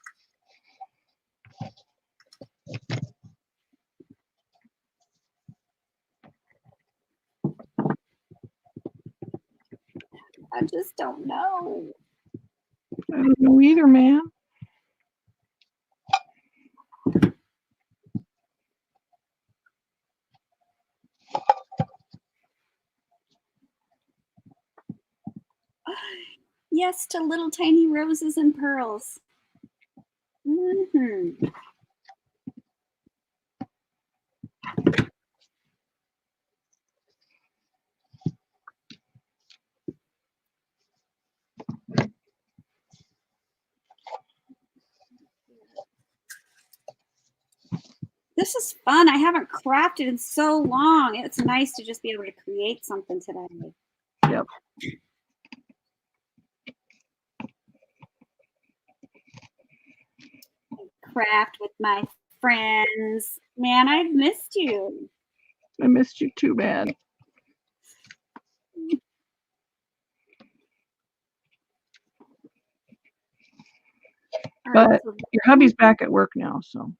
I just don't know. I don't know either, man. Yes to little tiny roses and pearls. Mm-hmm. This is fun. I haven't crafted in so long. It's nice to just be able to create something today. Yep. Craft with my friends. Man, I've missed you. I missed you too, man. But your hubby's back at work now, so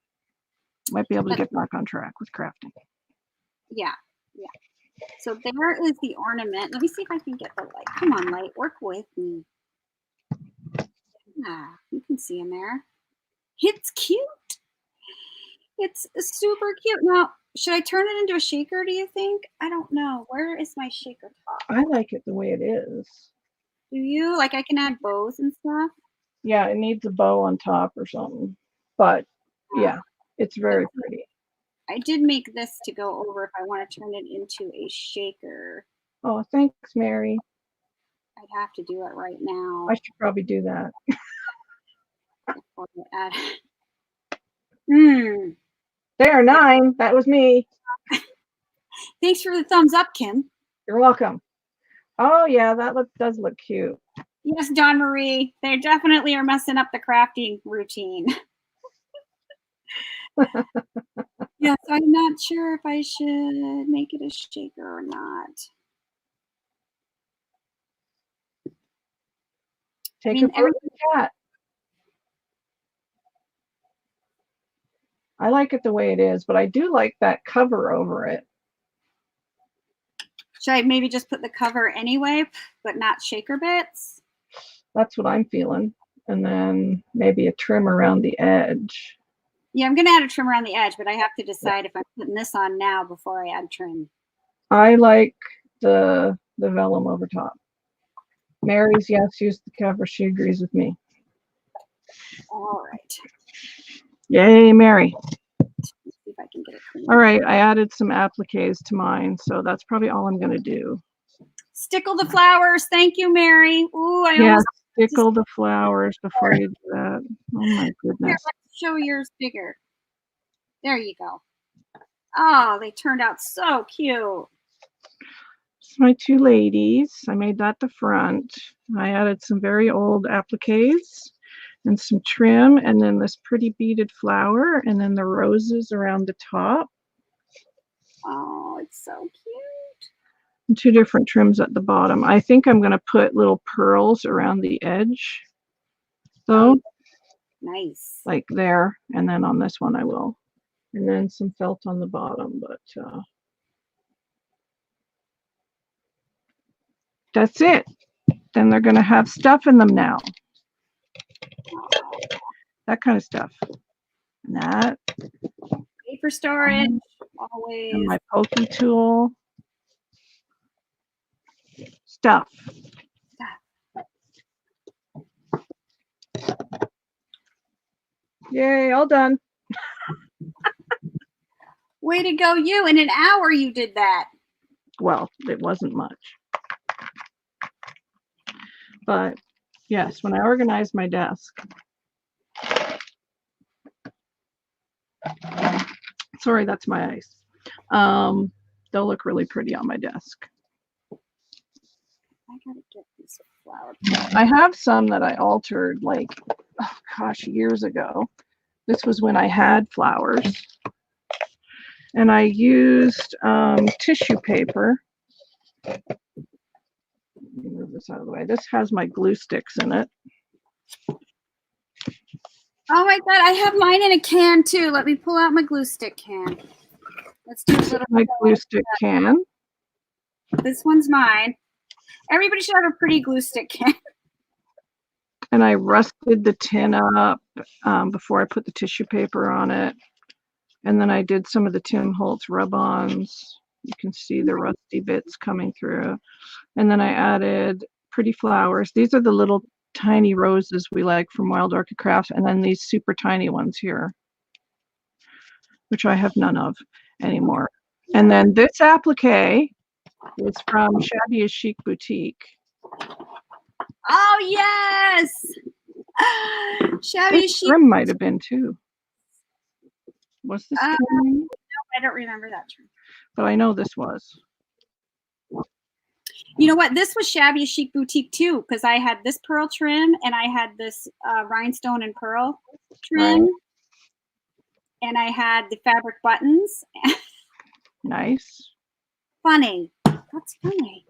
might be able to get back on track with crafting. Yeah, yeah. So there is the ornament. Let me see if I can get the light. Come on, light, work with me. Yeah, you can see him there. It's cute. It's super cute. Now, should I turn it into a shaker, do you think? I don't know. Where is my shaker top? I like it the way it is. Do you? Like I can add bows and stuff? Yeah, it needs a bow on top or something. But yeah, it's very pretty. I did make this to go over if I want to turn it into a shaker. Oh, thanks, Mary. I'd have to do it right now. I should probably do that. There, 9. That was me. Thanks for the thumbs up, Kim. You're welcome. Oh yeah, that does look cute. Yes, Dawn Marie. They definitely are messing up the crafting routine. Yes, I'm not sure if I should make it a shaker or not. Take a photo of the cat. I like it the way it is, but I do like that cover over it. Should I maybe just put the cover anyway, but not shaker bits? That's what I'm feeling. And then maybe a trim around the edge. Yeah, I'm going to add a trim around the edge, but I have to decide if I'm putting this on now before I add trim. I like the vellum over top. Mary's, yes, use the cover. She agrees with me. All right. Yay, Mary. Let's see if I can get it clean. All right, I added some appliques to mine, so that's probably all I'm going to do. Stickle the flowers. Thank you, Mary. Ooh, I almost stickle the flowers before you do that. Oh my goodness. Here, let's show yours bigger. There you go. Oh, they turned out so cute. It's my 2 ladies. I made that the front. I added some very old appliques and some trim, and then this pretty beaded flower, and then the roses around the top. Oh, it's so cute. And 2 different trims at the bottom. I think I'm going to put little pearls around the edge, though. Nice. Like there, and then on this one I will. And then some felt on the bottom, but that's it. Then they're going to have stuff in them now. That kind of stuff. And that. Paper storage, always. And my pokey tool. Stuff. Yay, all done. Way to go, you. In an hour you did that. Well, it wasn't much. But yes, when I organized my desk. Sorry, that's my ice. They'll look really pretty on my desk. I gotta get these flowers. I have some that I altered like, oh gosh, years ago. This was when I had flowers. And I used tissue paper. Let me move this out of the way. This has my glue sticks in it. Oh my God, I have mine in a can too. Let me pull out my glue stick can. Let's do a little. My glue stick can. This one's mine. Everybody should have a pretty glue stick can. And I rusted the tin up before I put the tissue paper on it. And then I did some of the Tim Holtz rub-ons. You can see the rusty bits coming through. And then I added pretty flowers. These are the little tiny roses we like from Wild Orchid Crafts, and then these super tiny ones here, which I have none of anymore. And then this applique was from Shabby as Chic Boutique. Oh yes, Shabby This Chic. trim might have been too. Was this trim? No, I don't remember that trim. But I know this was. You know what? This was Shabby Chic Boutique too, because I had this pearl trim and I had this rhinestone and pearl trim, Right. and I had the fabric buttons. Nice. Funny. That's funny.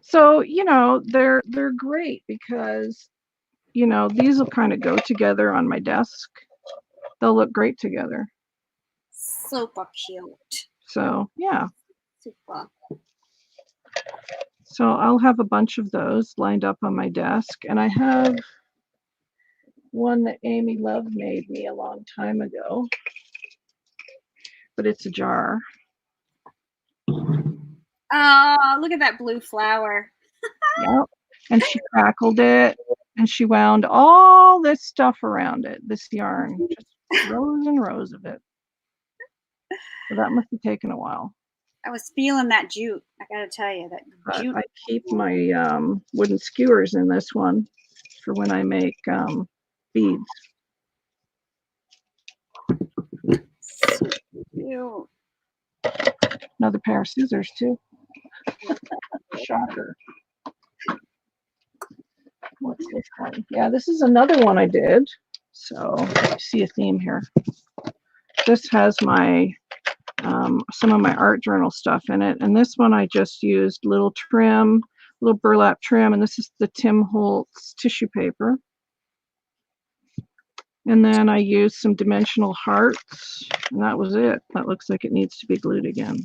So, you know, they're great because, you know, these will kind of go together on my desk. They'll look great together. Super cute. So, yeah. Super. So I'll have a bunch of those lined up on my desk. And I have one that Amy Love made me a long time ago, but it's a jar. Oh, look at that blue flower. Yep. And she crackled it and she wound all this stuff around it, this yarn, just rows and rows of it. So that must have taken a while. I was feeling that jute. I gotta tell you that jute. I keep my wooden skewers in this one for when I make beads. Cute. Another pair of scissors too. Shocker. What's this one? Yeah, this is another one I did. So I see a theme here. This has my some of my art journal stuff in it, and this one I just used little trim, little burlap trim, and this is the Tim Holtz tissue paper. And then I used some dimensional hearts, and that was it. That looks like it needs to be glued again.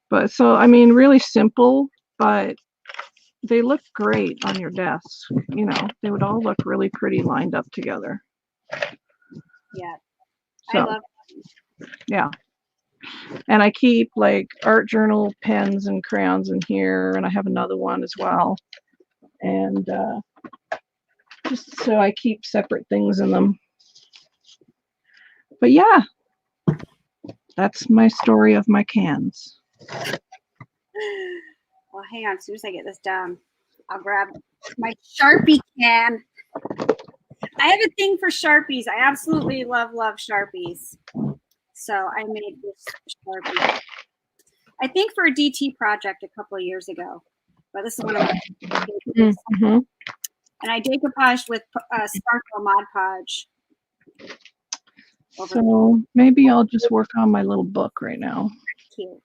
But so, I mean, really simple, but they look great on your desk. You know, they would all look really pretty lined up together. Yeah. So, I love them. Yeah. And I keep like art journal pens and crayons in here, and I have another one as well. And just so I keep separate things in them. But yeah, that's my story of my cans. Well, hang on. As soon as I get this done, I'll grab my Sharpie can. I have a thing for Sharpies. I absolutely love Sharpies. So I made this Sharpie. I think for a DT project a couple of years ago. But this is one of my favorites. Mm-hmm. And I decoupaged with Sparkle Mod Podge. So maybe I'll just work on my little book right now. Cute.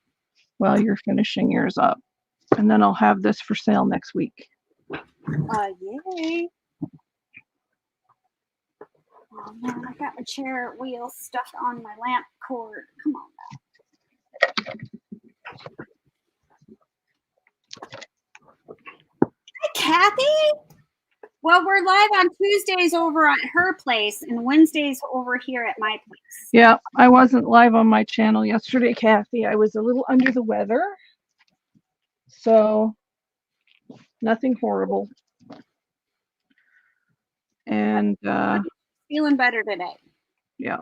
While you're finishing yours up. And then I'll have this for sale next week. Yay. Oh man, I got my chair wheel stuck on my lamp cord. Come on now. Hi, Kathy. Well, we're live on Tuesdays over at her place and Wednesdays over here at my place. Yeah, I wasn't live on my channel yesterday, Kathy. I was a little under the weather. So nothing horrible. And feeling better today. Yeah.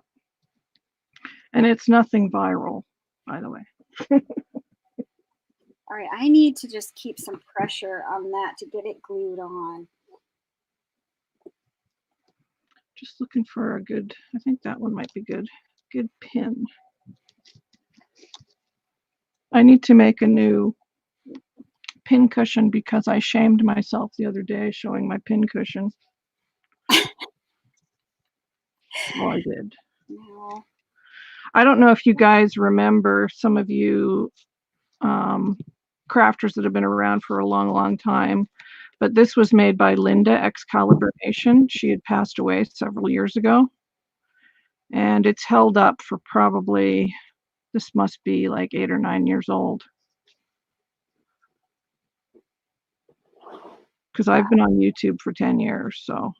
And it's nothing viral, by the way. All right, I need to just keep some pressure on that to get it glued on. Just looking for a good, I think that one might be good. Good pin. I need to make a new pin cushion because I shamed myself the other day showing my pin cushion. Well, I did. No. I don't know if you guys remember, some of you crafters that have been around for a long time, but this was made by Linda Excalibur Nation. She had passed away several years ago, and it's held up for probably, this must be like 8 or 9 years old. Because I've been on YouTube for 10 years, so.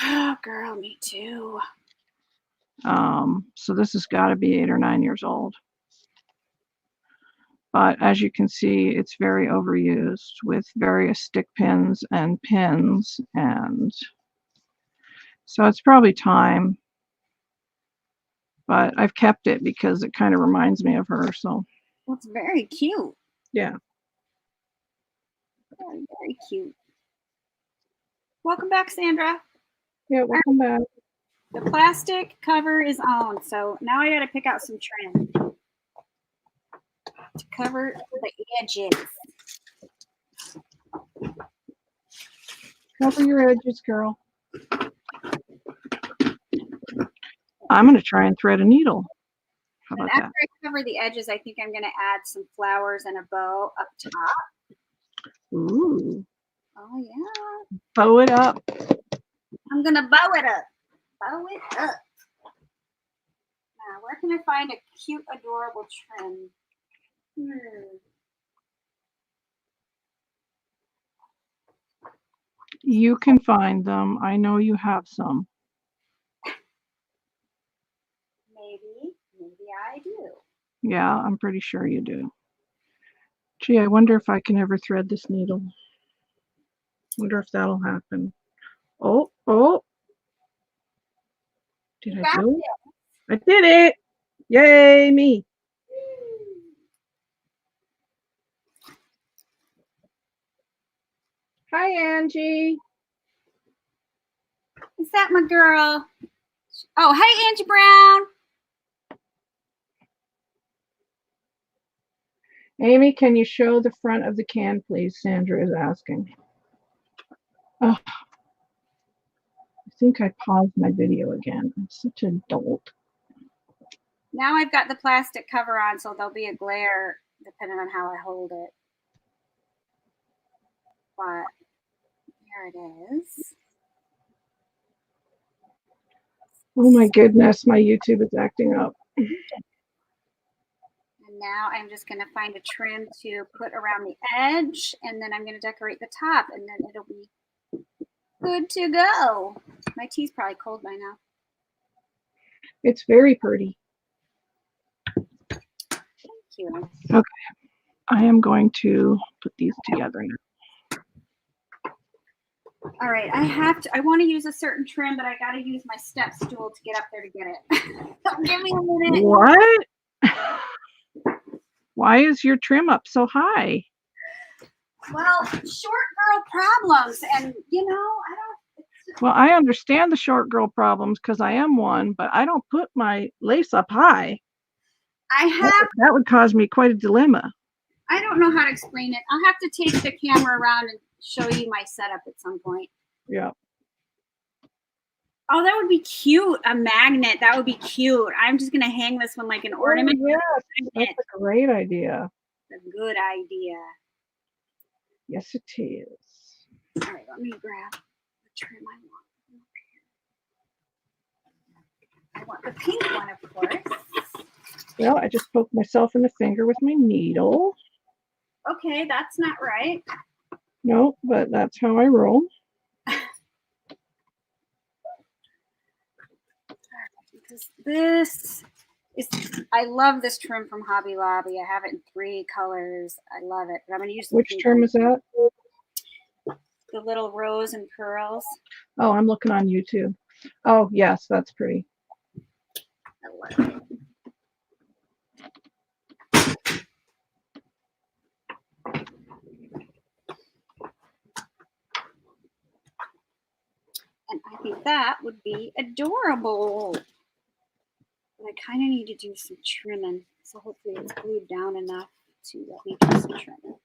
Oh, girl, me too. So this has got to be 8 or 9 years old. But as you can see, it's very overused with various stick pins and pins, and so it's probably time. But I've kept it because it kind of reminds me of her, so Well, it's very cute. yeah. Very, very cute. Welcome back, Sandra. Yeah, welcome back. The plastic cover is on, so now I got to pick out some trim to cover the edges. Cover your edges, girl. I'm going to try and thread a needle. How And about after that? I cover the edges, I think I'm going to add some flowers and a bow up top. Ooh, Oh, yeah. bow it up. I'm going to bow it up. Bow it up. Now, where can I find a cute, adorable trim? You can find them. I know you have some. Maybe I do. Yeah, I'm pretty sure you do. Gee, I wonder if I can ever thread this needle. Wonder if that'll happen. Oh. Did I do it? I did it! Yay, me! Hi, Angie. Is that my girl? Oh, hey, Angie Brown. Amy, can you show the front of the can, please? Sandra is asking. Oh, I think I paused my video again. I'm such a dolt. Now I've got the plastic cover on, so there'll be a glare depending on how I hold it. But here it is. Oh my goodness, my YouTube is acting up. And now I'm just going to find a trim to put around the edge, and then I'm going to decorate the top, and then it'll be good to go. My tea's probably cold by now. It's very pretty. Thank you. Okay, I am going to put these together now. All right, I want to use a certain trim, but I got to use my step stool to get up there to get it. Give me a minute. What? Why is your trim up so high? Well, short girl problems, and you know, I don't. Well, I understand the short girl problems because I am one, but I don't put my lace up high. That would cause me quite a dilemma. I don't know how to explain it. I'll have to take the camera around and show you my setup at some point. Yeah. Oh, that would be cute. A magnet. That would be cute. I'm just going to hang this one like an ornament. Oh, yes, that's a great idea. It's a good idea. Yes, it is. All right, let me grab the trim I want. I want the pink one, of course. Well, I just poked myself in the finger with my needle. Okay, that's not right. No, but that's how I roll. Because this is, I love this trim from Hobby Lobby. I have it in 3 colors. I love it. But I'm going to use the Which trim is that? The little rose and pearls. Oh, I'm looking on YouTube. Oh, yes, that's pretty. I love it. And I think that would be adorable. But I kind of need to do some trimming. So hopefully it's glued down enough to let me do some trimming.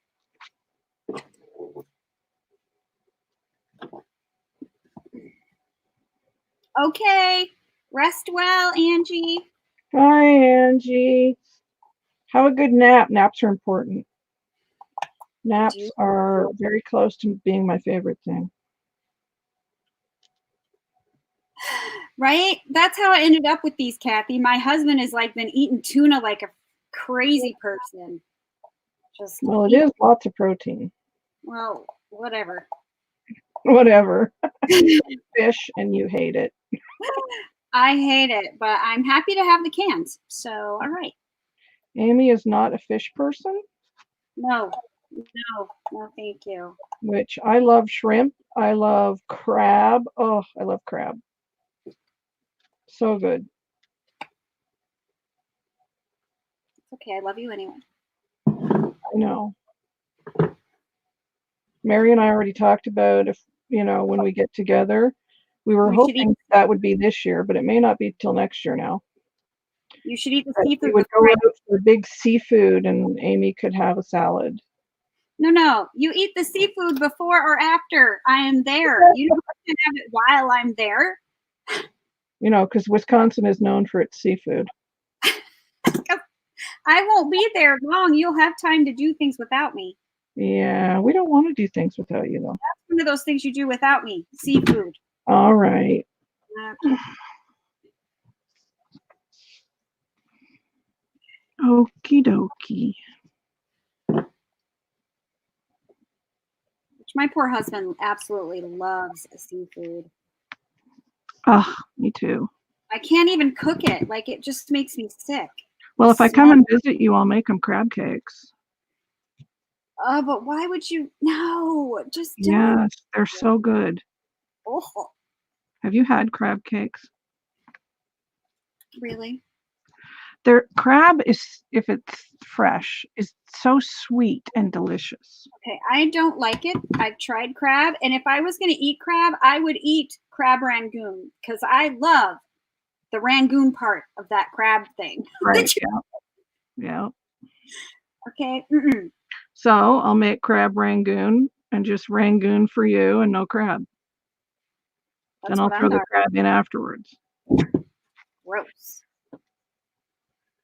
Okay. Rest well, Angie. Hi, Angie. Have a good nap. Naps are important. Naps are very close to being my favorite thing. Right? That's how I ended up with these, Kathy. My husband has like been eating tuna like a crazy person. Just well, it is lots of protein. Well, whatever. Whatever. Fish and you hate it. I hate it, but I'm happy to have the cans. So, all right. Amy is not a fish person, No, no, thank you. which I love shrimp. I love crab. Oh, I love crab. So good. Okay, I love you anyway. I know. Mary and I already talked about if, when we get together, we were You should eat. hoping that would be this year, but it may not be till next year now. You should eat the But we seafood would go before. out for big seafood and Amy could have a salad. No. You eat the seafood before or after I am there. You don't have to have it while I'm there. Because Wisconsin is known for its seafood. I won't be there long. You'll have time to do things without me. Yeah, we don't want to do things without you, though. That's one of those things you do without me. Seafood. All right. Okay. Okie dokie. Which my poor husband absolutely loves seafood. Ah, me too. I can't even cook it. Like, it just makes me sick. Well, if I come and visit you, I'll make them crab cakes. Oh, but why would you? No, just don't. Yes, they're so good. Oh, Have you had crab cakes? really? Their crab is, if it's fresh, is so sweet and delicious. Okay, I don't like it. I've tried crab, and if I was going to eat crab, I would eat crab rangoon because I love the rangoon part of that crab thing. Right, yeah. Okay. Mm-mm. So I'll make crab rangoon and just rangoon for you and no crab. Then I'll throw the crab in afterwards. Gross.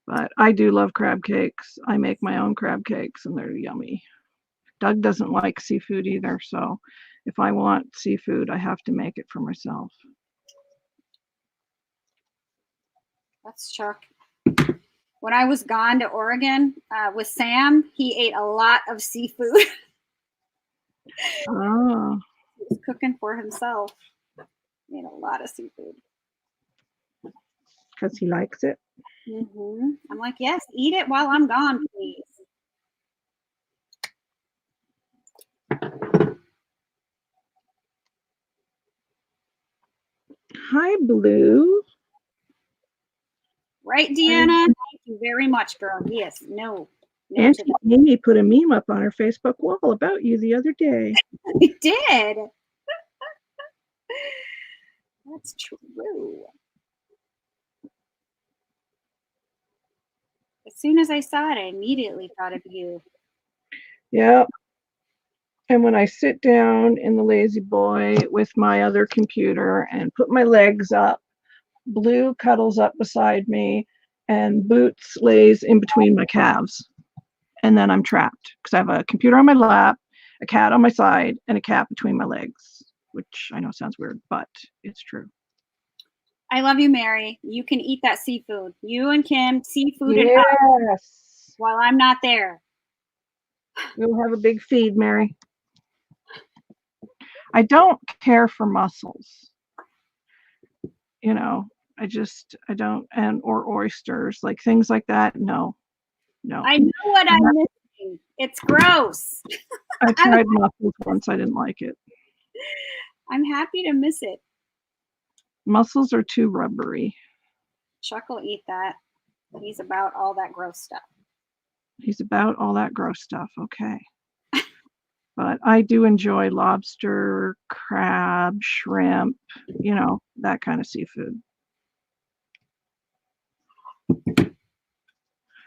But I do love crab cakes. I make my own crab cakes and they're yummy. Doug doesn't like seafood either, so if I want seafood, I have to make it for myself. That's Chuck. When I was gone to Oregon with Sam, he ate a lot of seafood. Oh. He was cooking for himself. He ate a lot of seafood. Because he likes it. Mm-hmm. I'm like, yes, eat it while I'm gone, please. Hi, Blue. Right, Deanna? Thank you very much, girl. Yes, no. Auntie Amy put a meme up on her Facebook wall about you the other day. We did. That's true. As soon as I saw it, I immediately thought of you. Yep. And when I sit down in the lazy boy with my other computer and put my legs up, Blue cuddles up beside me and Boots lays in between my calves. And then I'm trapped because I have a computer on my lap, a cat on my side, and a cat between my legs, which I know sounds weird, but it's true. I love you, Mary. You can eat that seafood. You and Kim, seafood and Yes. while I'm not there. We'll have a big feed, Mary. I don't care for mussels. I don't, or oysters, like things like that. No. I know what I'm missing. It's gross. I tried mussels once. I didn't like it. I'm happy to miss it. Mussels are too rubbery. Chuck will eat that. He's about all that gross stuff. He's about all that gross stuff. Okay. But I do enjoy lobster, crab, shrimp, that kind of seafood.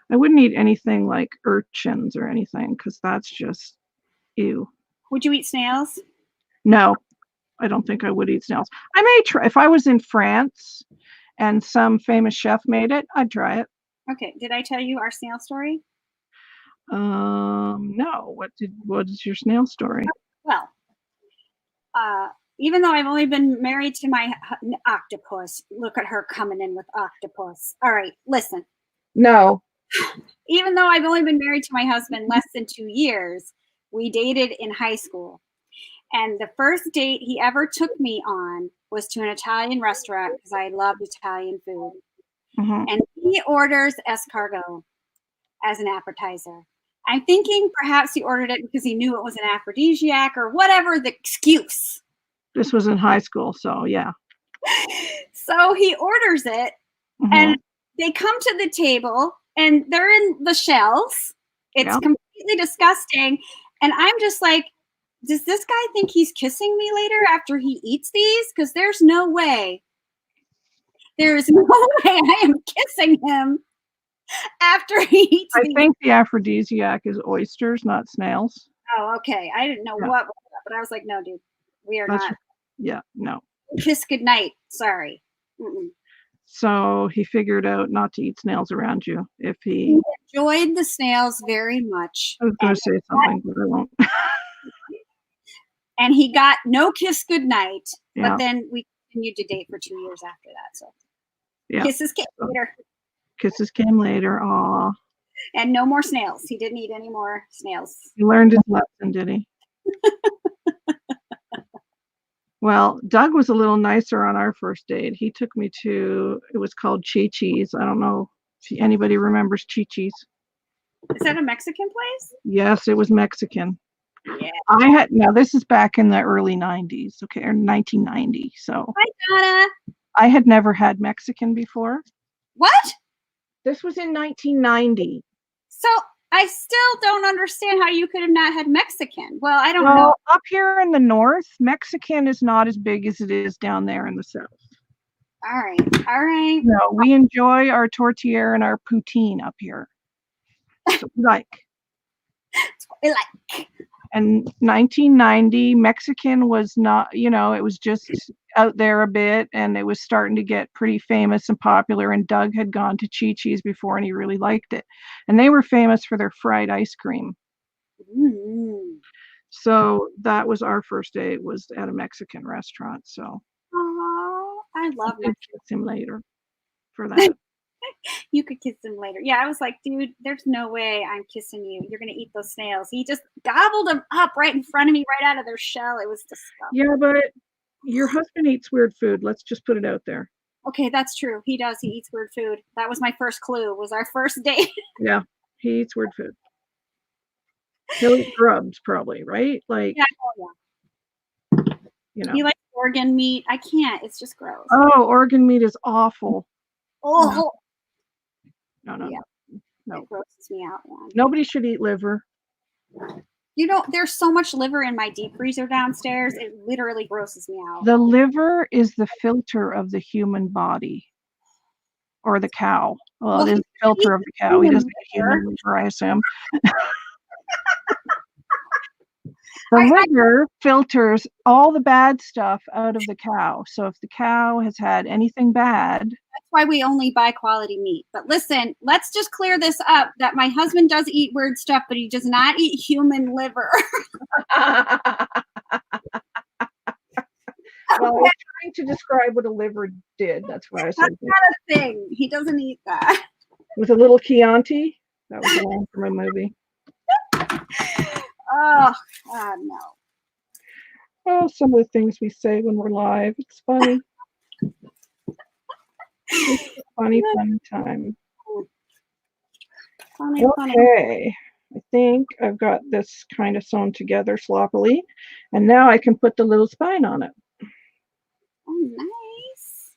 I wouldn't eat anything like urchins or anything because that's just ew. Would you eat snails? No, I don't think I would eat snails. I may try. If I was in France and some famous chef made it, I'd try it. Okay. Did I tell you our snail story? No. What is your snail story? Well, even though I've only been married to my octopus, look at her coming in with octopus. All right, listen. No. Even though I've only been married to my husband less than 2 years, we dated in high school. And the first date he ever took me on was to an Italian restaurant because I loved Italian food. Mm-hmm. And he orders escargot as an appetizer. I'm thinking perhaps he ordered it because he knew it was an aphrodisiac or whatever the excuse. This was in high school, so yeah. So he orders it, and they come to the table, and they're in the shells. It's completely disgusting. And I'm just like, does this guy think he's kissing me later after he eats these? Because there's no way. There's no way I am kissing him after he eats I these. think the aphrodisiac is oysters, not snails. Oh, okay. I didn't know what was that, but I was like, no, dude, we are not. Yeah, no. Kiss goodnight. Sorry. Mm-mm. So he figured out not to eat snails around you if he enjoyed the snails very much. I was going to say something, but I won't. And he got no kiss goodnight, but then we continued to date for 2 years after that. So kisses came later. Kisses came later. Aw. And no more snails. He didn't eat any more snails. He learned his lesson, did he? Well, Doug was a little nicer on our first date. He took me to, it was called Chi-Chi's. I don't know if anybody remembers Chi-Chi's. Is that a Mexican place? Yes, it was Mexican. Yeah. Now this is back in the early 90s, okay, or 1990. So Hi, Donna. I had never had Mexican before. What? This was in 1990. So I still don't understand how you could have not had Mexican. Well, I don't know. Up here in the north, Mexican is not as big as it is down there in the south. All right. No, we enjoy our tortilla and our poutine up here. So we like. And 1990, Mexican was not, it was just out there a bit, and it was starting to get pretty famous and popular, and Doug had gone to Chi-Chi's before, and he really liked it. And they were famous for their fried ice cream. Mm-hmm. So that was our first date, was at a Mexican restaurant. So I love Mexican. Kiss him later for that. You could kiss him later. Yeah, I was like, dude, there's no way I'm kissing you. You're going to eat those snails. He just gobbled them up right in front of me, right out of their shell. It was disgusting. Yeah, but your husband eats weird food. Let's just put it out there. Okay, that's true. He does. He eats weird food. That was my first clue, was our first date. Yeah, he eats weird food. He'll eat grubs probably, right? Like, He likes organ meat. I can't. It's just gross. Oh, organ meat is awful. Oh. No. It grosses me out. Yeah. Nobody should eat liver. There's so much liver in my deep freezer downstairs. It literally grosses me out. The liver is the filter of the human body. Or the cow. Well, it is the filter of the cow. He doesn't eat human liver, I assume. The liver filters all the bad stuff out of the cow. So if the cow has had anything bad. That's why we only buy quality meat. But listen, let's just clear this up that my husband does eat weird stuff, but he does not eat human liver. Well, I was trying to describe what a liver did. That's why I said that's not a thing. He doesn't eat that. With a little Chianti. That was a line from a movie. Oh, no. Oh, some of the things we say when we're live. It's funny. It's a funny time. Okay. I think I've got this kind of sewn together sloppily. And now I can put the little spine on it. Oh, nice.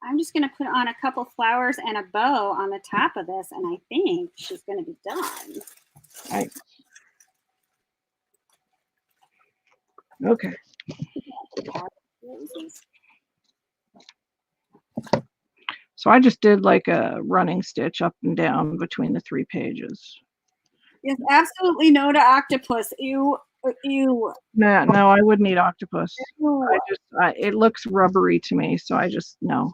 I'm just going to put on a couple flowers and a bow on the top of this, and I think she's going to be done. Right. Okay. So I just did like a running stitch up and down between the 3 pages. Yes, absolutely no to octopus. Ew. No, I wouldn't eat octopus. It looks rubbery to me, so I just no.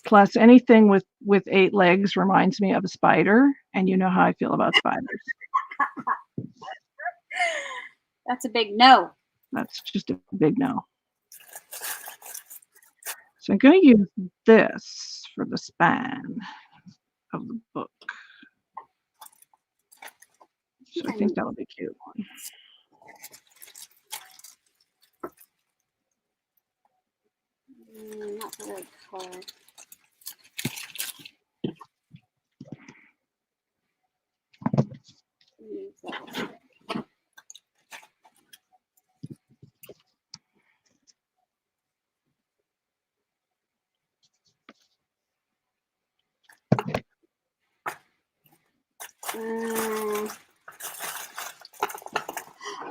Plus, anything with 8 legs reminds me of a spider, and you know how I feel about spiders. That's a big no. That's just a big no. So I'm going to use this for the span of the book. So I think that'll be cute. Not the right color.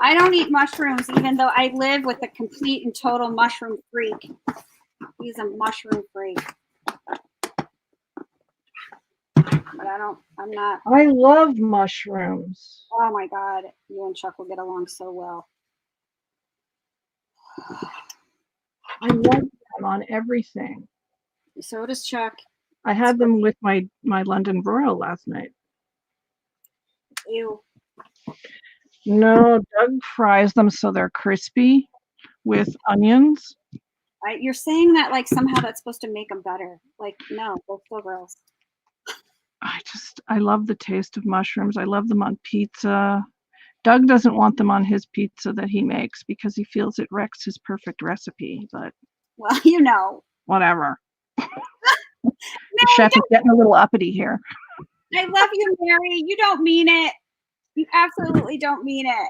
I don't eat mushrooms, even though I live with a complete and total mushroom freak. He's a mushroom freak. But I'm not. I love mushrooms. Oh my God. You and Chuck will get along so well. I love them on everything. So does Chuck. I had them with my London broil last night. Ew. No, Doug fries them so they're crispy with onions. You're saying that like somehow that's supposed to make them better. Like, no, they're still gross. I love the taste of mushrooms. I love them on pizza. Doug doesn't want them on his pizza that he makes because he feels it wrecks his perfect recipe, but well, you know. Whatever. The chef is getting a little uppity here. I love you, Mary. You don't mean it. You absolutely don't mean it.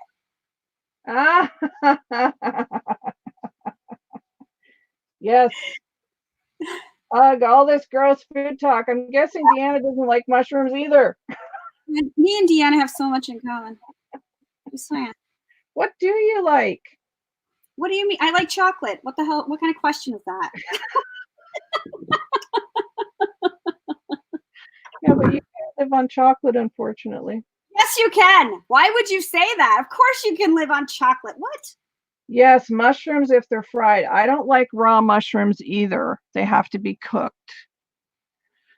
Yes. All this gross food talk. I'm guessing Deanna doesn't like mushrooms either. Me and Deanna have so much in common. I'm saying. What do you like? What do you mean? I like chocolate. What the hell? What kind of question is that? Yeah, but you can't live on chocolate, unfortunately. Yes, you can. Why would you say that? Of course you can live on chocolate. What? Yes, mushrooms if they're fried. I don't like raw mushrooms either. They have to be cooked.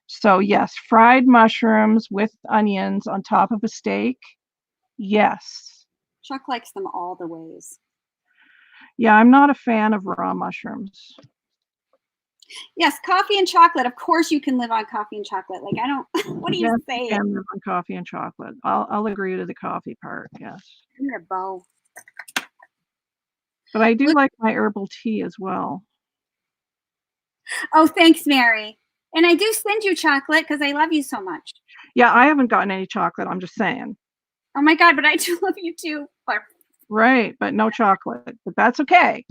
So yes, fried mushrooms with onions on top of a steak. Yes. Chuck likes them all the ways. Yeah, I'm not a fan of raw mushrooms. Yes, coffee and chocolate. Of course you can live on coffee and chocolate. Like, I don't, what do you say? You can live on coffee and chocolate. I'll agree to the coffee part, yes. Come here, Bo. But I do like my herbal tea as well. Oh, thanks, Mary. And I do send you chocolate because I love you so much. Yeah, I haven't gotten any chocolate. I'm just saying. Oh my God, but I do love you too. Right, but no chocolate. But that's okay.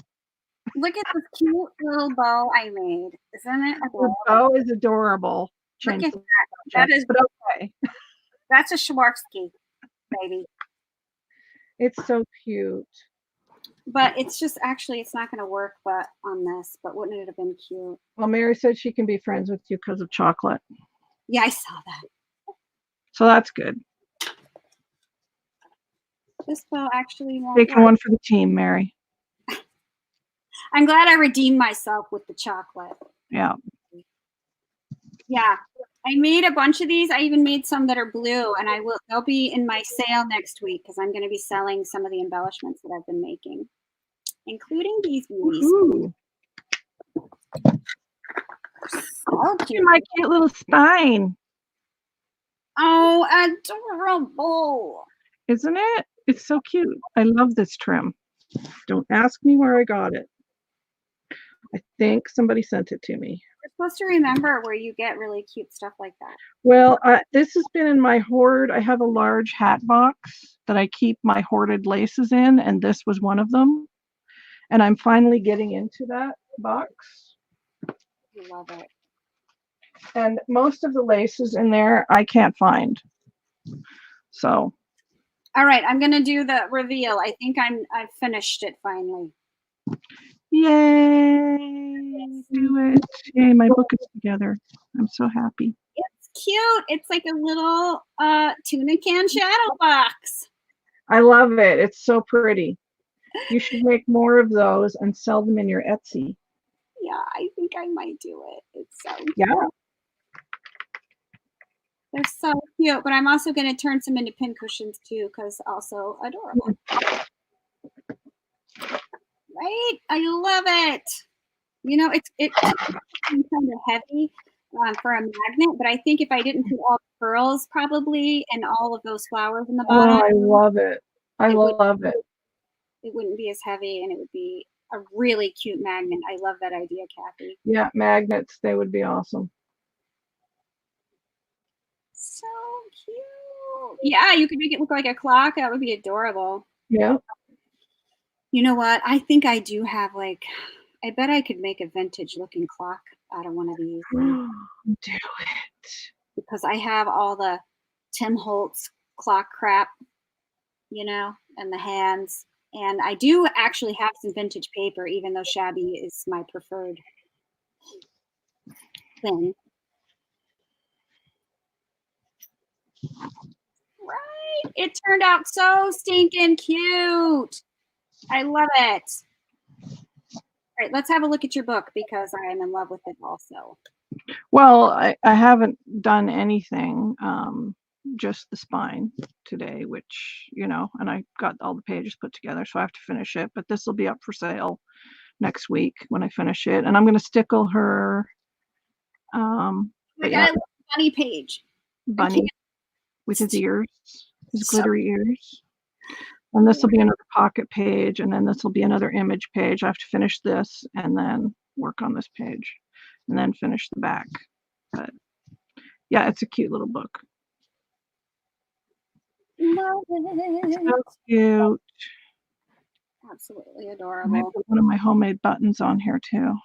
Look at this cute little bow I made. Isn't it adorable? The bow is adorable. Look at that. That is, but okay. That's a Swarovski, baby. It's so cute. But it's just actually, it's not going to work but on this. But wouldn't it have been cute? Well, Mary said she can be friends with you because of chocolate. Yeah, I saw that. So that's good. This bow actually won't Taking one for the team, Mary. I'm glad I redeemed myself with the chocolate. Yeah. Yeah. I made a bunch of these. I even made some that are blue, and they'll be in my sale next week because I'm going to be selling some of the embellishments that I've been making, including these beauties. So cute. My cute little spine. Oh, adorable. Isn't it? It's so cute. I love this trim. Don't ask me where I got it. I think somebody sent it to me. You're supposed to remember where you get really cute stuff like that. Well, this has been in my hoard. I have a large hat box that I keep my hoarded laces in, and this was one of them. And I'm finally getting into that box. I love it. And most of the laces in there I can't find. So. All right, I'm gonna do the reveal. I think I've finished it finally. Yay! Do it. Yay, my book is together. I'm so happy. It's cute. It's like a little tuna can shadow box. I love it. It's so pretty. You should make more of those and sell them in your Etsy. Yeah, I think I might do it. It's so cute. Yeah. They're so cute, but I'm also going to turn some into pin cushions too because also adorable. Right? I love it. You know, it's kind of heavy for a magnet, but I think if I didn't put all the pearls probably and all of those flowers in the bottom. Oh, I love it. I love it. It wouldn't be as heavy and it would be a really cute magnet. I love that idea, Kathy. Yeah, magnets, they would be awesome. So cute. Yeah, you could make it look like a clock. That would be adorable. Yeah. You know what? I think I do have I bet I could make a vintage looking clock out of one of these. Do it. Because I have all the Tim Holtz clock crap, you know, and the hands. And I do actually have some vintage paper, even though shabby is my preferred thing. Right? It turned out so stinking cute. I love it. All right, let's have a look at your book because I am in love with it also. Well, I haven't done anything, just the spine today, which, you know, and I got all the pages put together, so I have to finish it. But this will be up for sale next week when I finish it. And I'm going to stickle her. Like, I love Bunny page. Bunny with his ears, his glittery ears. And this will be another pocket page, and then this will be another image page. I have to finish this and then work on this page and then finish the back. But yeah, it's a cute little book. Love it. So cute. Absolutely And I adorable. put one of my homemade buttons on here too. All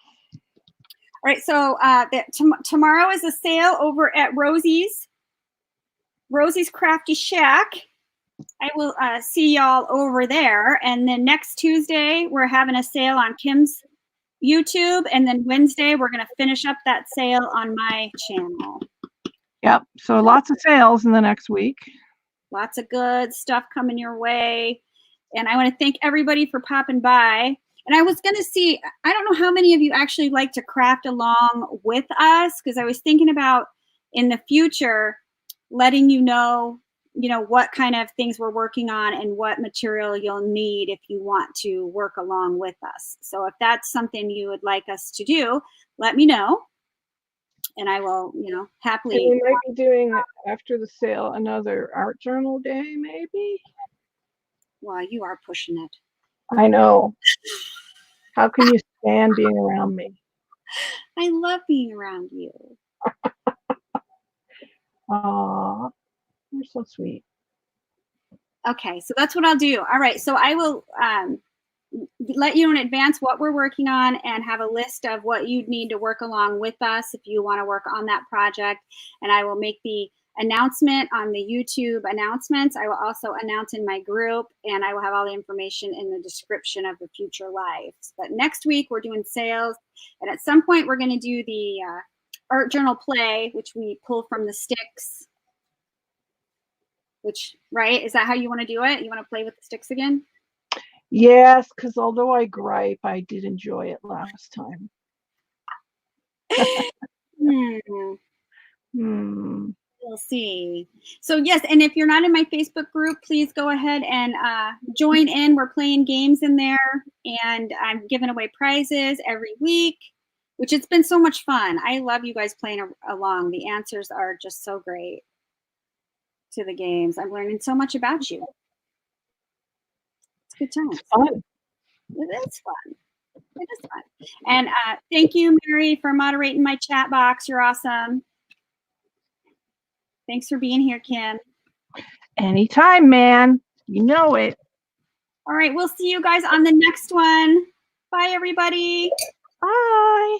right, so tomorrow is a sale over at Rosie's Crafty Shack. I will see y'all over there. And then next Tuesday, we're having a sale on Kim's YouTube. And then Wednesday, we're going to finish up that sale on my channel. Yep. So lots of sales in the next week. Lots of good stuff coming your way. And I want to thank everybody for popping by. And I was going to see, I don't know how many of you actually like to craft along with us, because I was thinking about in the future letting you know what kind of things we're working on and what material you'll need if you want to work along with us. So if that's something you would like us to do, let me know. And I will, happily. And we might be doing, after the sale, another art journal day, maybe? Well, you are pushing it. I know. How can you stand being around me? I love being around you. Aw, you're so sweet. Okay, so that's what I'll do. All right, so I will let you know in advance what we're working on and have a list of what you'd need to work along with us if you want to work on that project. And I will make the announcement on the YouTube announcements. I will also announce in my group, and I will have all the information in the description of the future lives. But next week we're doing sales, and at some point we're going to do the art journal play, which we pull from the sticks. Which, right? Is that how you want to do it? You want to play with the sticks again? Yes, because although I gripe, I did enjoy it last time. We'll see. So yes, and if you're not in my Facebook group, please go ahead and join in. We're playing games in there, and I'm giving away prizes every week, which it's been so much fun. I love you guys playing along. The answers are just so great to the games. I'm learning so much about you. It's good times. It's fun. It is fun. It is fun. And thank you, Mary, for moderating my chat box. You're awesome. Thanks for being here, Kim. Anytime, man. You know it. All right, we'll see you guys on the next one. Bye, everybody. Bye.